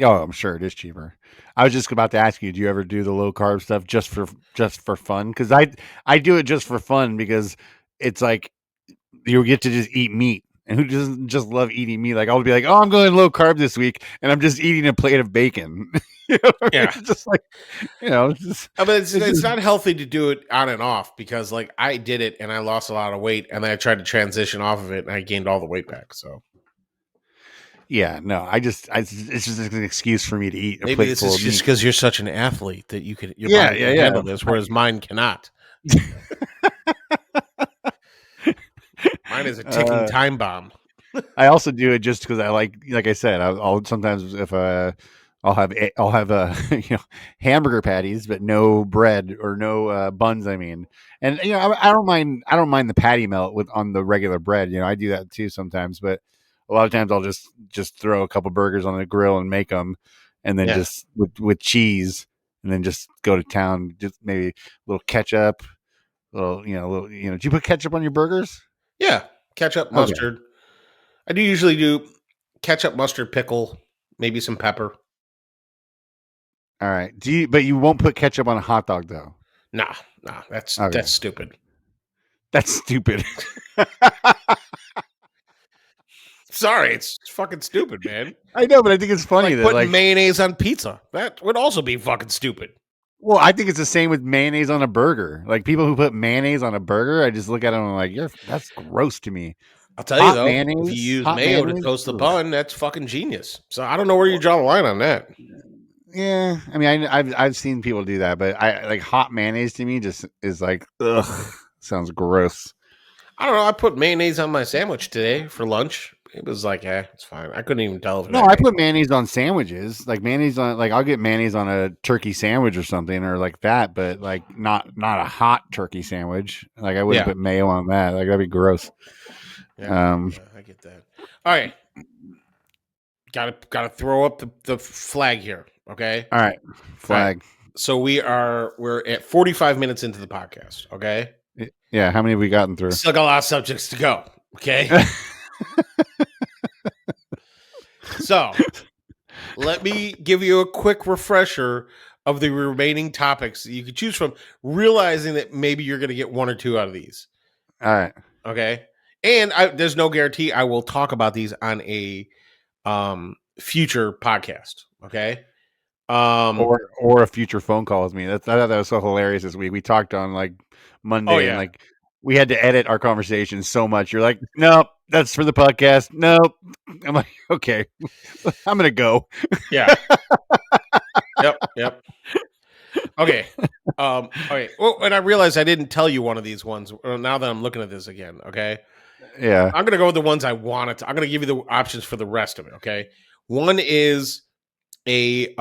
Oh, I'm sure it is cheaper. I was just about to ask you, do you ever do the low carb stuff just for fun? Because I do it just for fun because it's like you get to just eat meat. And who doesn't just love eating meat? Like I'll be like, oh, I'm going low carb this week, and I'm just eating a plate of bacon. You know what I mean? Yeah. It's just like, it's just, I mean, it's just not healthy to do it on and off because, like, I did it and I lost a lot of weight, and then I tried to transition off of it, and I gained all the weight back. So yeah, no, it's just an excuse for me to eat a maybe plate this full is of just meat. because you're such an athlete that your Yeah, body yeah, can yeah. handle this, whereas mine cannot. Mine is a ticking Uh, time bomb. I also do it just because I like I said, I'll sometimes if I'll have hamburger patties, but no bread or no buns. I mean, and I don't mind the patty melt on the regular bread. I do that too sometimes, but a lot of times I'll just throw a couple burgers on the grill and make them, and then just with cheese, and then just go to town. Just maybe a little ketchup, little. Do you put ketchup on your burgers? Yeah, ketchup, mustard. Okay. I do usually do ketchup, mustard, pickle, maybe some pepper. All right. But you won't put ketchup on a hot dog though. Nah, that's stupid. That's stupid. Sorry, it's fucking stupid, man. I know, but I think it's funny that putting mayonnaise on pizza. That would also be fucking stupid. Well, I think it's the same with mayonnaise on a burger. Like people who put mayonnaise on a burger, I just look at them and I'm like, that's gross to me. I'll tell you though, if you use mayo to toast the bun, that's fucking genius. So I don't know where you draw the line on that. Yeah, I mean, I've seen people do that, but I like hot mayonnaise to me just is like, ugh, sounds gross. I don't know. I put mayonnaise on my sandwich today for lunch. It was like, it's fine. I couldn't even tell. No, I put mayonnaise on sandwiches. Like mayonnaise on, like I'll get mayonnaise on a turkey sandwich or something, or like that. But like not a hot turkey sandwich. Like I wouldn't put mayo on that. Like that'd be gross. Yeah, I get that. All right, gotta throw up the flag here. Okay. All right, flag. All right. So we're at 45 minutes into the podcast. Okay. Yeah. How many have we gotten through? Still got a lot of subjects to go. Okay. So let me give you a quick refresher of the remaining topics that you could choose from, realizing that maybe you're going to get one or two out of these. All right. Okay. And there's no guarantee I will talk about these on a future podcast. Okay. Or a future phone call with me. I thought that was so hilarious this week. We talked on like Monday and like we had to edit our conversation so much. You're like, nope, that's for the podcast. Nope. I'm like, okay, I'm gonna go. Yeah. Yep. Okay. Okay. Well, and I realized I didn't tell you one of these ones. Now that I'm looking at this again, okay. Yeah. I'm gonna go with the ones I wanted to. I'm gonna give you the options for the rest of it. Okay. One is a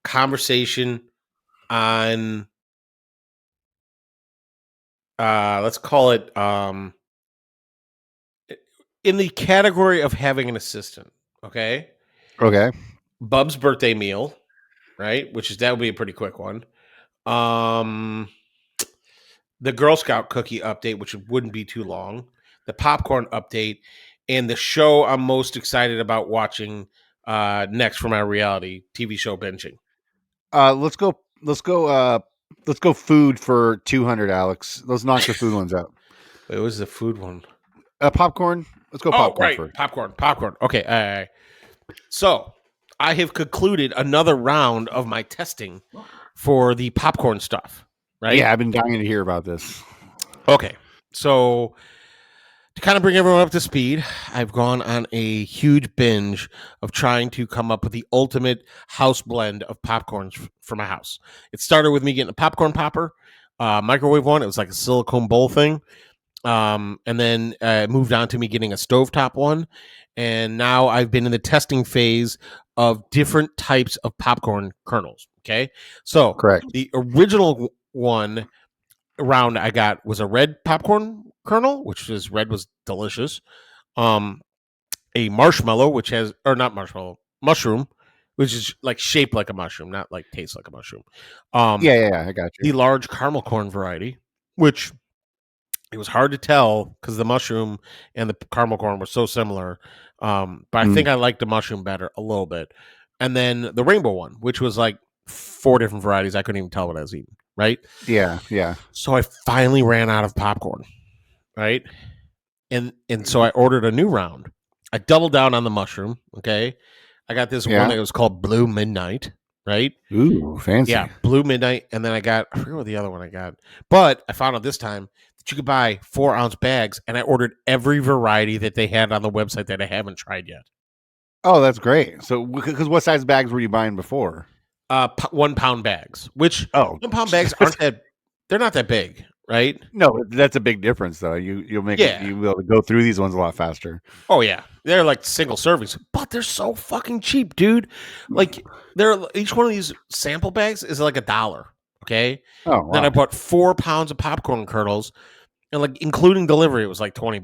conversation on let's call it in the category of having an assistant. Okay. Bub's birthday meal, right? That would be a pretty quick one. The Girl Scout cookie update, which wouldn't be too long. The popcorn update, and the show I'm most excited about watching next for my reality TV show binging. Let's go food for 200, Alex. Let's knock the food ones out. Wait, what was the food one? Popcorn. Let's go popcorn first. Popcorn. Okay. So I have concluded another round of my testing for the popcorn stuff. Right? Yeah, I've been dying to hear about this. Okay. So to kind of bring everyone up to speed, I've gone on a huge binge of trying to come up with the ultimate house blend of popcorns for my house. It started with me getting a popcorn popper, microwave one. It was like a silicone bowl thing. And then moved on to me getting a stovetop one. And now I've been in the testing phase of different types of popcorn kernels. Okay. So correct. The original one round I got was a red popcorn kernel, which was delicious. A marshmallow, mushroom, which is like shaped like a mushroom, not like tastes like a mushroom. Yeah, I got you. The large caramel corn variety, which it was hard to tell because the mushroom and the caramel corn were so similar. But I think I liked the mushroom better a little bit. And then the rainbow one, which was like 4 different varieties. I couldn't even tell what I was eating. Right? Yeah. So I finally ran out of popcorn. Right? And so I ordered a new round. I doubled down on the mushroom. Okay. I got this one that was called Blue Midnight. Right? Ooh, fancy. Yeah, Blue Midnight. And then I forget what the other one I got. But I found out this time that you could buy 4-ounce bags, and I ordered every variety that they had on the website that I haven't tried yet. Oh, that's great. So, because what size bags were you buying before? 1 pound bags, which 1 pound bags they're not that big, right? No, that's a big difference though. You'll be able to go through these ones a lot faster. Oh yeah. They're like single servings, but they're so fucking cheap, dude. Like each one of these sample bags is like $1. Okay. Oh, wow. Then I bought 4 pounds of popcorn kernels, and like including delivery, it was like $20.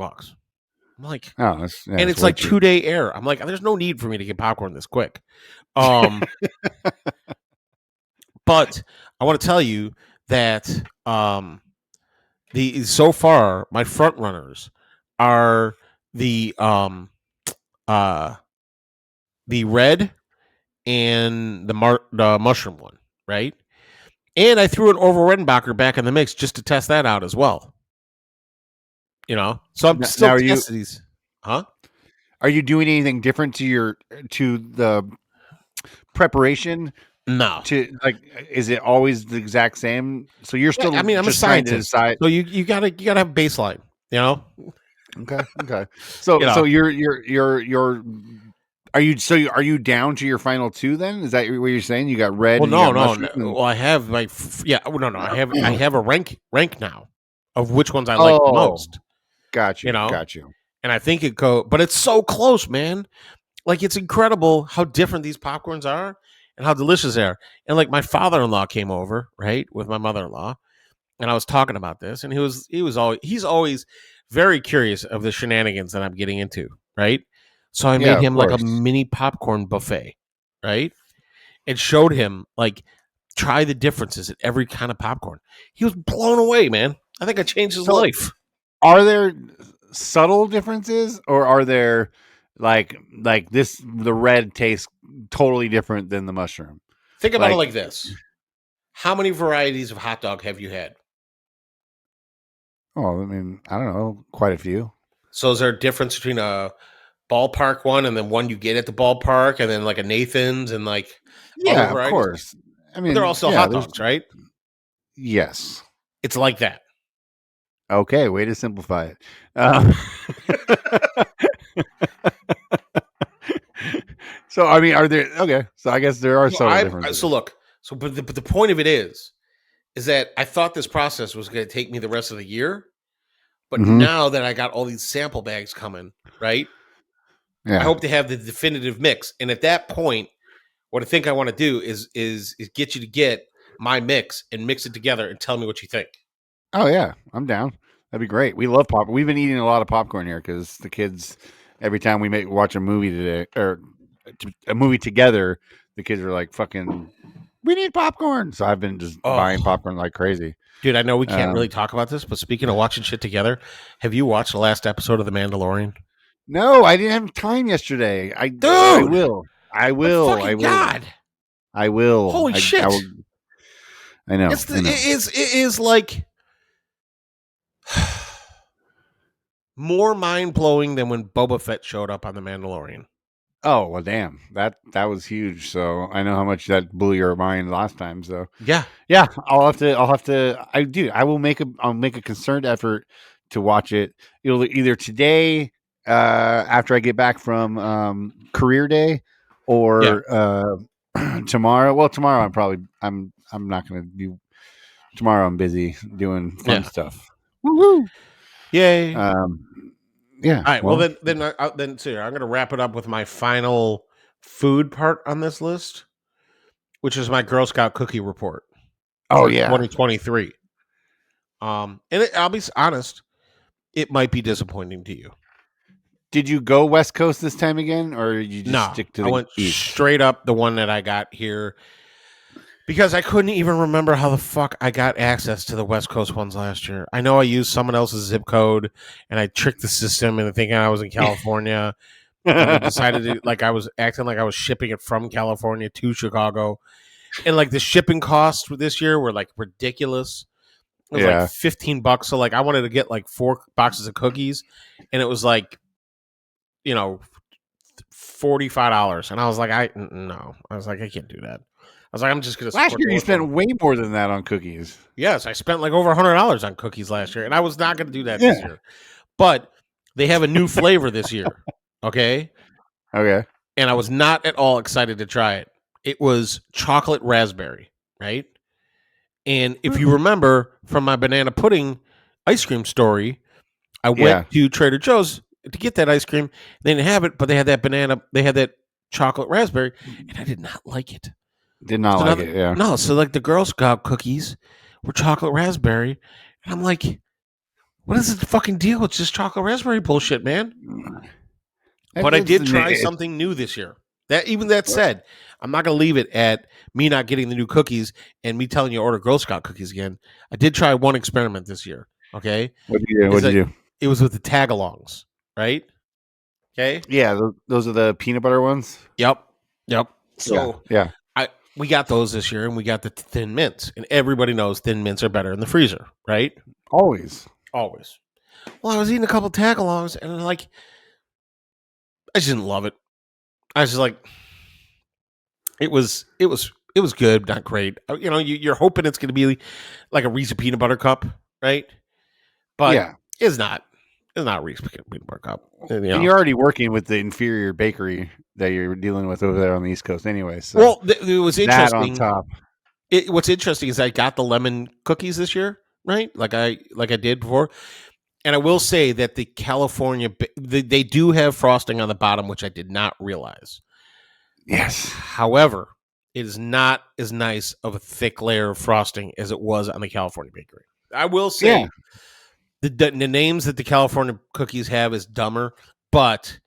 I'm I'm like, and it's like 2-day air. I'm like, there's no need for me to get popcorn this quick. But I want to tell you that so far my front runners are the red and the mushroom one, right? And I threw an Orville Redenbacher back in the mix just to test that out as well. So I'm still testing these. Huh? Are you doing anything different to the preparation? No. Is it always the exact same? So you're still. I'm a scientist. So you gotta have baseline. Okay. So you're. Are you down to your final two then? Is that what you're saying? You got red. Well, no. Well, I have I have a rank now of which ones I like the most. Got you. And I think but it's so close, man. Like, it's incredible how different these popcorns are and how delicious they are. And like, my father-in-law came over, right, with my mother-in-law, and I was talking about this, and he's always very curious of the shenanigans that I'm getting into, right? So I made him like a mini popcorn buffet, right? And showed him, like, try the differences in every kind of popcorn. He was blown away, man. I think I changed his life. Are there subtle differences, or are there like the red tastes totally different than the mushroom? Think about it like this. How many varieties of hot dog have you had? Oh, I mean, I don't know, quite a few. So is there a difference between a ballpark one and then one you get at the ballpark, and then like a Nathan's and like other varieties? Of course. I mean, but they're all still hot dogs, right? Yes. It's like that. Okay, way to simplify it. So, I mean, are there... Okay, so I guess there are some differences. So look, but the point of it is that I thought this process was going to take me the rest of the year, but now that I got all these sample bags coming, right? Yeah. I hope to have the definitive mix, and at that point, what I think I want to do is get you to get my mix and mix it together and tell me what you think. Oh yeah, I'm down. That'd be great. We love popcorn. We've been eating a lot of popcorn here because the kids, every time we watch a movie today or a movie together, the kids are like, "Fucking, we need popcorn." So I've been just buying popcorn like crazy. Dude, I know we can't really talk about this, but speaking of watching shit together, have you watched the last episode of The Mandalorian? No, I didn't have time yesterday. I will. God. I will. Holy shit. I know. It is like more mind-blowing than when Boba Fett showed up on The Mandalorian. Oh, well, damn. That was huge. So I know how much that blew your mind last time. So yeah. I'll have to. I'll make a concerted effort to watch it. It'll either today, after I get back from career day, or tomorrow. Well, tomorrow I'm not going to be. Tomorrow I'm busy doing fun stuff. Woo-hoo. Yay. Yeah. All right. Well, then, so I'm going to wrap it up with my final food part on this list, which is my Girl Scout cookie report. Oh yeah, 2023. And I'll be honest, it might be disappointing to you. Did you go West Coast this time again, or did you just stick to the I went East? Straight up the one that I got here. Because I couldn't even remember how the fuck I got access to the West Coast ones last year. I know I used someone else's zip code, and I tricked the system into thinking I was in California. And I decided I was acting like I was shipping it from California to Chicago. And like the shipping costs for this year were like ridiculous. It was like $15. So like I wanted to get like 4 boxes of cookies, and it was like, $45. And I was like, I can't do that. I was like, I'm just going to. Last year, you spent way more than that on cookies. Yes, I spent like over $100 on cookies last year, and I was not going to do that this year. But they have a new flavor this year. Okay. And I was not at all excited to try it. It was chocolate raspberry, right? And if you remember from my banana pudding ice cream story, I went to Trader Joe's to get that ice cream. They didn't have it, but they had that chocolate raspberry, and I did not like it. Did not like it, yeah. No, so like the Girl Scout cookies were chocolate raspberry, and I'm like, What is the fucking deal? It's just chocolate raspberry bullshit, man. But I It's- did try it's- something new this year. That said, I'm not going to leave it at me not getting the new cookies and me telling you to order Girl Scout cookies again. I did try one experiment this year. Okay, What do you do? What do you do? it was with the tag-alongs, right? Okay. Yeah, those are the peanut butter ones. Yep. So yeah. we got those this year, and we got the thin mints, and everybody knows thin mints are better in the freezer, right? Always. Well, I was eating a couple tag-alongs, and like, I just didn't love it. I was just like, it was good, not great. You know, you're hoping it's going to be like a Reese's peanut butter cup, right? But Yeah. it's not. It's not Reese's peanut butter cup. You know. And you're already working with the inferior bakery that you're dealing with over there on the East Coast, anyway. So well, it was interesting. That on top. What's interesting is I got the lemon cookies this year, right? Like I did before. And I will say that the California, they do have frosting on the bottom, which I did not realize. Yes. However, it is not as nice of a thick layer of frosting as it was on the California bakery. I will say the names that the California cookies have is dumber, but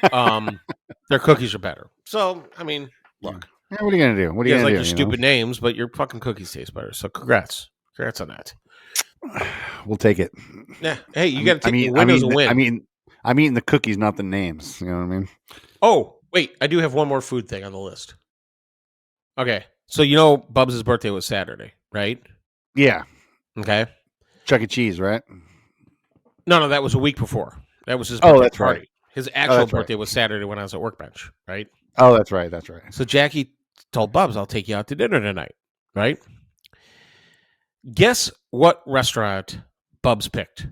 their cookies are better. So, I mean, look. Yeah, what are you going to do? What are you going to do? Your stupid names, but your fucking cookies taste better. So congrats. Congrats on that. We'll take it. Yeah. Hey, you got to take the win as a win. I'm eating the cookies, not the names. You know what I mean? Oh, wait. I do have one more food thing on the list. Okay. So, you know, Bubs' birthday was Saturday, right? Yeah. Okay. Chuck E. Cheese, right? No, that was a week before. That was his birthday that's party. Right. His actual birthday was Saturday when I was at Workbench, right? Oh, that's right. That's right. So Jackie told Bubs, I'll take you out to dinner tonight, right? Guess what restaurant Bubs picked?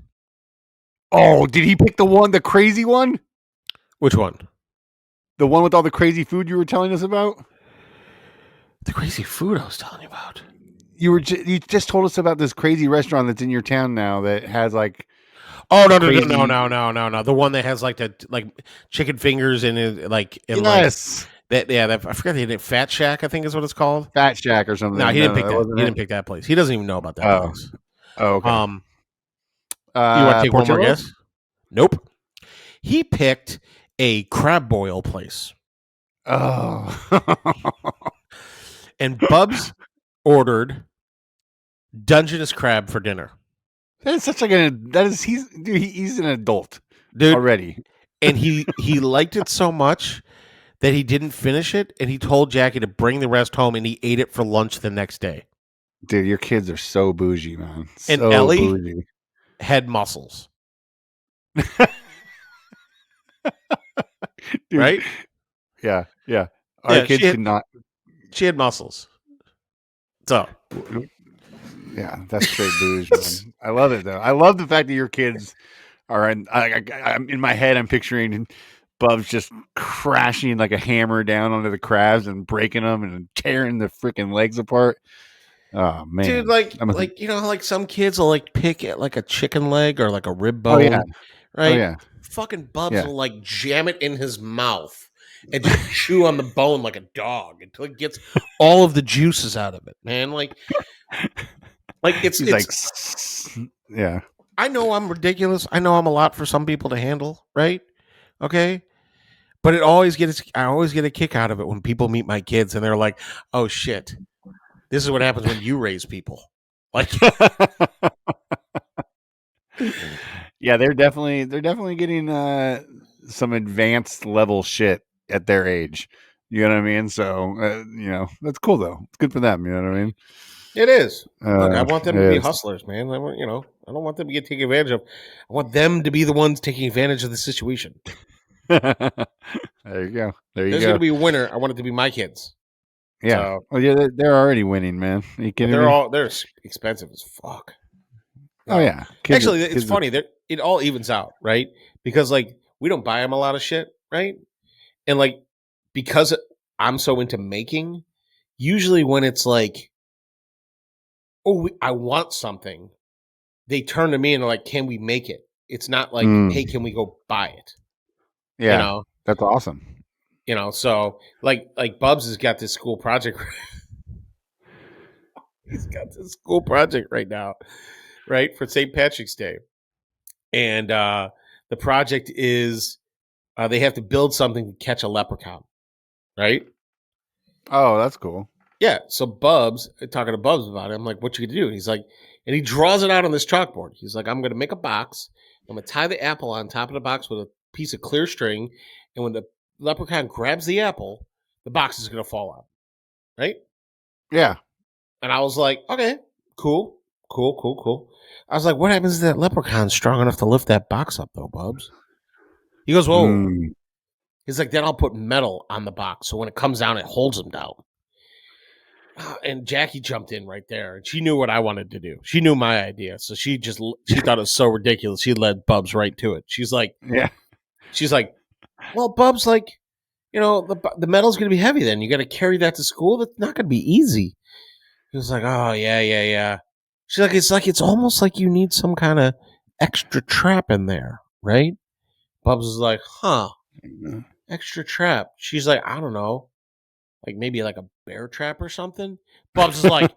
Oh, did he pick the crazy one? Which one? The one with all the crazy food you were telling us about? The crazy food I was telling you about. You just told us about this crazy restaurant that's in your town now that has like. Oh no! The one that has like chicken fingers and yes. I forgot the name. Fat Shack, I think is what it's called. Fat Shack or something. No, he didn't pick that. He didn't pick that place. He doesn't even know about that place. Oh, okay. You want to take one more guess? Nope. He picked a crab boil place. Oh. And Bubs ordered Dungeness crab for dinner. That's such like he's an adult, dude, already. And he liked it so much that he didn't finish it, and he told Jackie to bring the rest home, and he ate it for lunch the next day. Dude, your kids are so bougie, man. And Ellie had muscles. Dude, right? Yeah. Our kids could not. She had muscles. So. Yeah, that's straight bougie, man. I love it, though. I love the fact that your kids are I'm in my head, I'm picturing Bubs just crashing like a hammer down onto the crabs and breaking them and tearing the freaking legs apart. Oh man, dude! Like you know, like some kids will like pick at like a chicken leg or like a rib bone. Oh yeah, right. Oh, yeah. Fucking Bubs will like jam it in his mouth and just chew on the bone like a dog until it gets all of the juices out of it. Man, like it's like, yeah. I know I'm ridiculous. I know I'm a lot for some people to handle, right? Okay. But I always get a kick out of it when people meet my kids and they're like, "Oh shit, this is what happens when you raise people." Like, yeah, they're definitely getting some advanced level shit at their age. You know what I mean? So you know, that's cool though. It's good for them. You know what I mean? It is. Look, I want them to be hustlers, man. I don't want them to get taken advantage of. I want them to be the ones taking advantage of the situation. There you go. There's going to be a winner. I want it to be my kids. Yeah. So, well, yeah, they're already winning, man. Are you kidding me? They're expensive as fuck. Oh yeah. Actually, it's funny that it all evens out, right? Because like we don't buy them a lot of shit, right? And like because I'm so into making, usually when it's like, oh, I want something, they turn to me and they're like, "Can we make it?" It's not like, "Hey, can we go buy it?" Yeah, you know? That's awesome. You know, so like Bubs has got this school project. He's got this school project right now, right, for St. Patrick's Day. And the project is they have to build something to catch a leprechaun, right? Oh, that's cool. Yeah. So Bubs, talking to Bubs about it, I'm like, what you gonna do? He's like, and he draws it out on this chalkboard. He's like, I'm gonna make a box. I'm gonna tie the apple on top of the box with a piece of clear string, and when the leprechaun grabs the apple, the box is gonna fall out. Right? Yeah. And I was like, okay, cool. I was like, what happens if that leprechaun's strong enough to lift that box up, though, Bubs? He goes, whoa. He's like, then I'll put metal on the box, so when it comes down, it holds him down. And Jackie jumped in right there, and she knew what I wanted to do. She knew my idea, so she thought it was so ridiculous. She led Bubs right to it. She's like, well, Bubs, like, you know, the metal's going to be heavy then. You got to carry that to school. That's not going to be easy. He was like, oh, yeah. She's like, it's almost like you need some kind of extra trap in there, right? Bubs is like, huh, extra trap. She's like, I don't know. Like maybe like a bear trap or something. Bubs is like,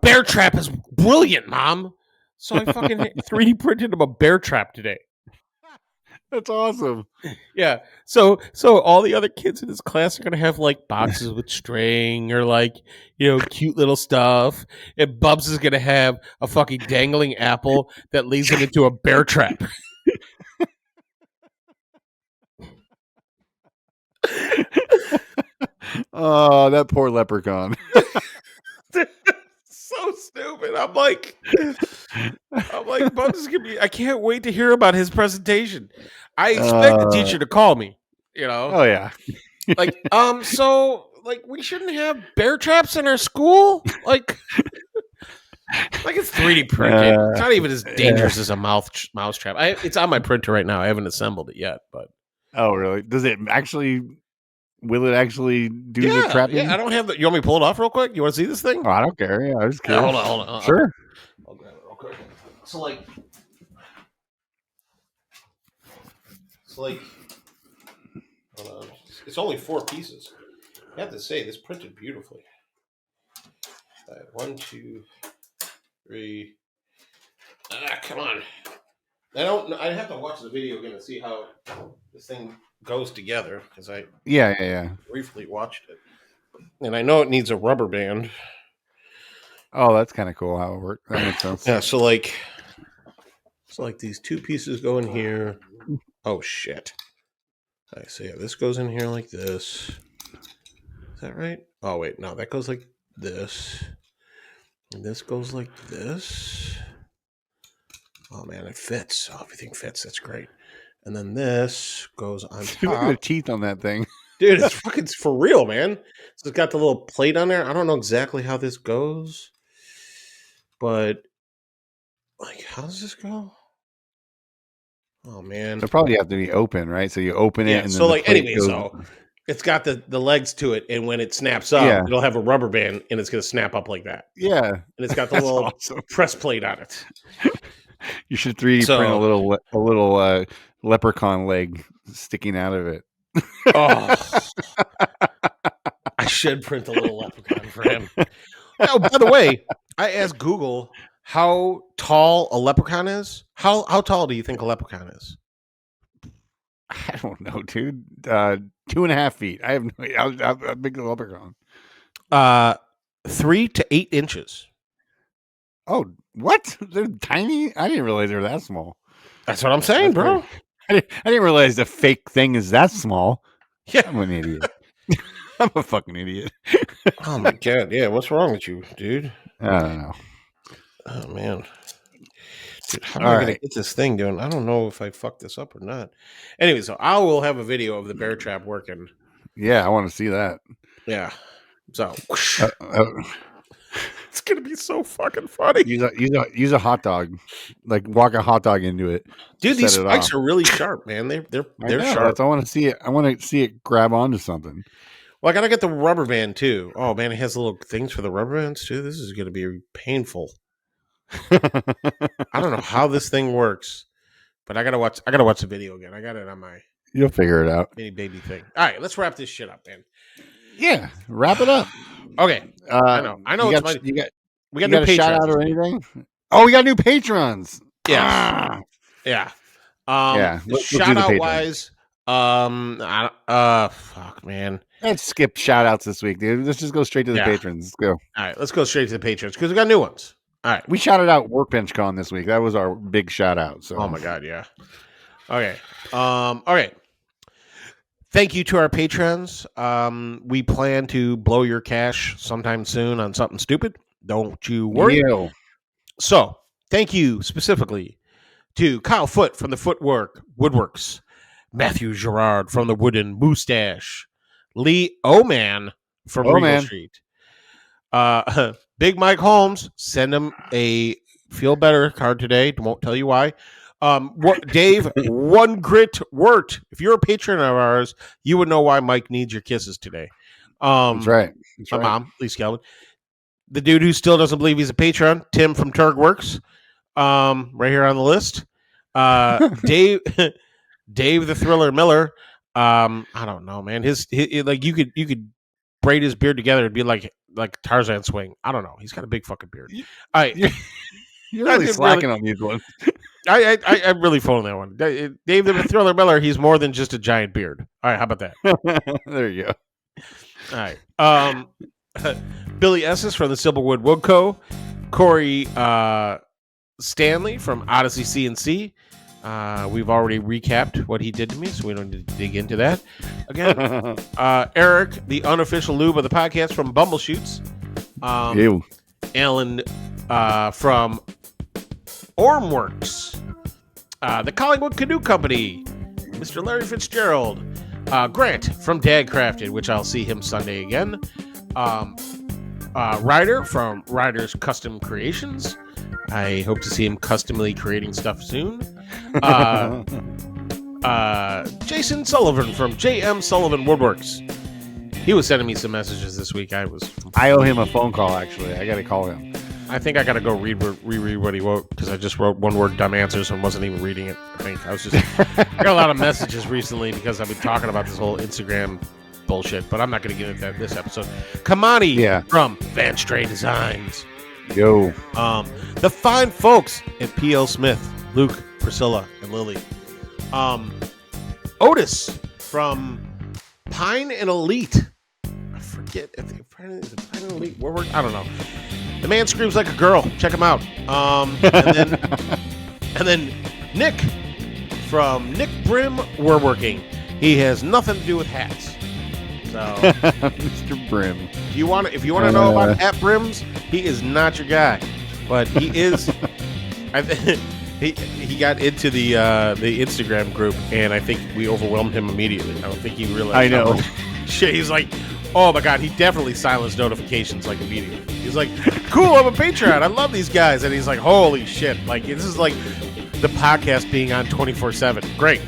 bear trap is brilliant, Mom. So I fucking 3D printed him a bear trap today. That's awesome. Yeah. So all the other kids in his class are gonna have like boxes with string or like, you know, cute little stuff. And Bubs is gonna have a fucking dangling apple that leads him into a bear trap. Oh, that poor leprechaun. So stupid. I'm like, Bubs is gonna be. I can't wait to hear about his presentation. I expect the teacher to call me. You know. Oh yeah. Like, so like we shouldn't have bear traps in our school. Like it's 3D printed. It's not even as dangerous as a mouse trap. It's on my printer right now. I haven't assembled it yet, but. Oh really? Does it actually? Will it actually do the trapping? Yeah, I don't have the. You want me to pull it off real quick? You want to see this thing? Oh, I don't care. Yeah, I just care. Hold on. Sure. I'll grab it real quick. So like, hold on. It's only 4 pieces. I have to say, this printed beautifully. All right, 1, 2, 3. Come on. I'd have to watch the video again to see how this thing goes together because I briefly watched it, and I know it needs a rubber band. Oh, that's kind of cool how it works. That makes sense. Yeah, so like these 2 pieces go in here. Oh shit! I see. Yeah, this goes in here like this. Is that right? Oh wait, no, that goes like this, and this goes like this. Oh man, it fits. Oh, everything fits. That's great. And then this goes on top. Look at the teeth on that thing. Dude, it's fucking for real, man. So it's got the little plate on there. I don't know exactly how this goes, but like, how does this go? Oh man, It'll probably have to be open, right? So you open it, and so then like anyway, so it's got the legs to it, and when it snaps up, it'll have a rubber band, and it's gonna snap up like that. Yeah, and it's got the little press plate on it. You should 3D print a little leprechaun leg sticking out of it. Oh, I should print a little leprechaun for him. Oh, by the way, I asked Google how tall a leprechaun is. How tall do you think a leprechaun is? I don't know, dude. 2.5 feet. I have no idea. How big is a leprechaun? 3 to 8 inches. Oh, what? They're tiny? I didn't realize they were that small. That's what I'm saying, bro. I didn't realize the fake thing is that small. Yeah. I'm an idiot. I'm a fucking idiot. Oh, my God. Yeah, what's wrong with you, dude? I don't know. Oh, man. Dude, how am I going to get this thing doing? I don't know if I fucked this up or not. Anyway, so I will have a video of the bear trap working. Yeah, I want to see that. Yeah. So... It's gonna be so fucking funny. Use a hot dog, like walk a hot dog into it. Dude, these spikes are really sharp, man. They're sharp. I want to see it. I want to see it grab onto something. Well, I gotta get the rubber band too. Oh man, it has little things for the rubber bands too. This is gonna be painful. I don't know how this thing works, but I gotta watch the video again. I got it on my. You'll figure it out. Mini baby thing. All right, let's wrap this shit up, man. Yeah, wrap it up. Okay, I know. We got new patrons. Shout out or anything? Oh, we got new patrons. Yeah. Yeah. Let's do shout the out Patreon. wise, fuck, man. Let's skip shout outs this week, dude. Let's just go straight to the patrons. Let's go. All right, let's go straight to the patrons because we got new ones. All right. We shouted out Workbench Con this week. That was our big shout out. So Oh my god, yeah. Okay. All right. Thank you to our patrons. We plan to blow your cash sometime soon on something stupid. Don't you worry. Yo. So, thank you specifically to Kyle Foote from the Woodworks, Matthew Gerard from the Wooden Moustache, Lee Oman from Regal Street, Big Mike Holmes. Send him a feel better card today. Won't tell you why. Dave One Grit Wirt. If you're a patron of ours, you would know why Mike needs your kisses today. That's right. My mom, Lee Gelman. The dude who still doesn't believe he's a patron, Tim from Turg Works. Right here on the list. Dave the Thriller Miller. I don't know, man. His like you could braid his beard together and be like Tarzan swing. I don't know. He's got a big fucking beard. You're really slacking on these ones. I'm really phoning that one. Dave the Thriller Miller, he's more than just a giant beard. All right, how about that? There you go. All right. Billy Esses from the Silverwood Wood Co. Corey Stanley from Odyssey CNC. We've already recapped what he did to me, so we don't need to dig into that again. Eric, the unofficial lube of the podcast from Bumbleshoots. Alan from Ormworks. The Collingwood Canoe Company. Mr. Larry Fitzgerald. Grant from Dad Crafted, which I'll see him Sunday again. Ryder from Ryder's Custom Creations. I hope to see him customly creating stuff soon. Jason Sullivan from JM Sullivan Woodworks. He was sending me some messages this week. I owe him a phone call, actually. I got to call him. I think I got to go reread what he wrote because I just wrote one word dumb answers and wasn't even reading it. I got a lot of messages recently because I've been talking about this whole Instagram bullshit, but I'm not going to get into that this episode. Kamani from Van Stray Designs. Yo. The fine folks at P.L. Smith, Luke, Priscilla, and Lily. Otis from Pine and Elite. I forget if it's Pine and Elite. I don't know. The man screams like a girl. Check him out. And then Nick from Nick Brim Woodworking. He has nothing to do with hats. So, Mr. Brim. If you want to know about hat brims, he is not your guy. But he is. He got into the Instagram group, and I think we overwhelmed him immediately. I don't think he realized. I know. Shit, he's like, oh my god, he definitely silenced notifications like immediately. He's like, cool, I'm a Patreon. I love these guys, and he's like, holy shit, like this is like the podcast being on 24/7. Great.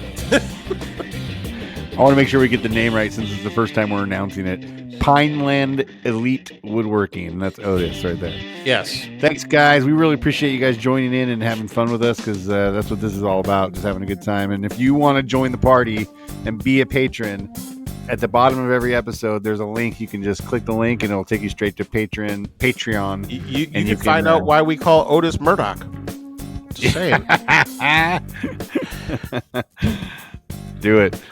I want to make sure we get the name right since it's the first time we're announcing it. Pineland Elite Woodworking. That's Otis right there. Yes. Thanks, guys. We really appreciate you guys joining in and having fun with us because that's what this is all about, just having a good time. And if you want to join the party and be a patron, at the bottom of every episode, there's a link. You can just click the link and it'll take you straight to Patreon. You can find out why we call Otis Murdoch. Just saying. Do it.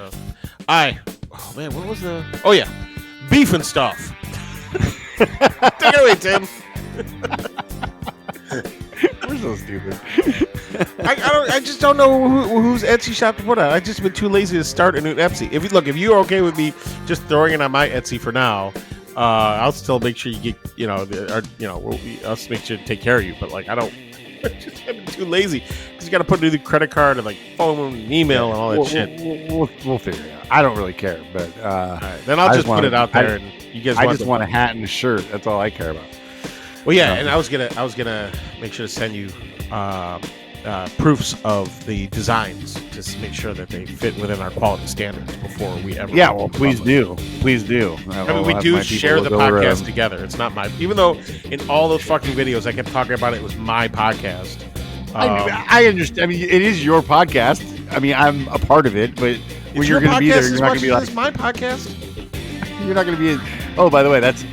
Oh man, what was the? Oh yeah, beef and stuff. Take it away, Tim. We're so stupid. I just don't know whose Etsy shop to put on. I've just been too lazy to start a new Etsy. If you're okay with me just throwing it on my Etsy for now, I'll still make sure you get I'll make sure to take care of you. But like I don't. I've been too lazy because you got to put the credit card and like phone and email and all that shit. We'll figure it out. I don't really care, but all right, then I'll just put it out there and you guys. I just want a hat and a shirt. That's all I care about. Well, yeah, and I was gonna make sure to send you proofs of the designs to make sure that they fit within our quality standards before we ever. Yeah, well, please do. I mean, we do share the podcast together. It's not even though in all those fucking videos I kept talking about it was my podcast. I understand. I mean, it is your podcast. I mean, I'm a part of it, but when you're going to be there, you're not going to be like, "It's my podcast." You're not going to be. Oh, by the way, that's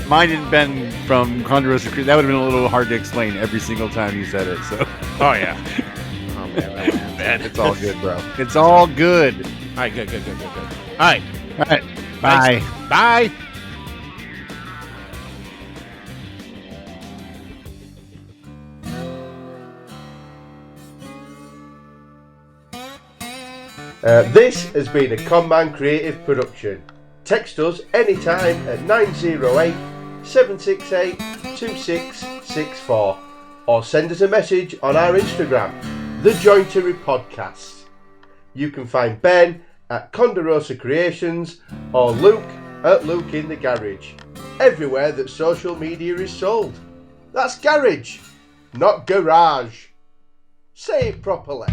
mine and Ben from Conroy. That would have been a little hard to explain every single time you said it. So. Oh yeah. Oh man. man. It's all good, bro. It's all good. All right, good. All right. All right. Bye. Thanks. Bye. This has been a ConMan creative production. Text us anytime at 908 768 2664 or send us a message on our Instagram, thejointery podcast. You can find Ben at Conroy Creations or Luke at Luke in the Garage, everywhere that social media is sold. That's garage, not garage. Say it properly.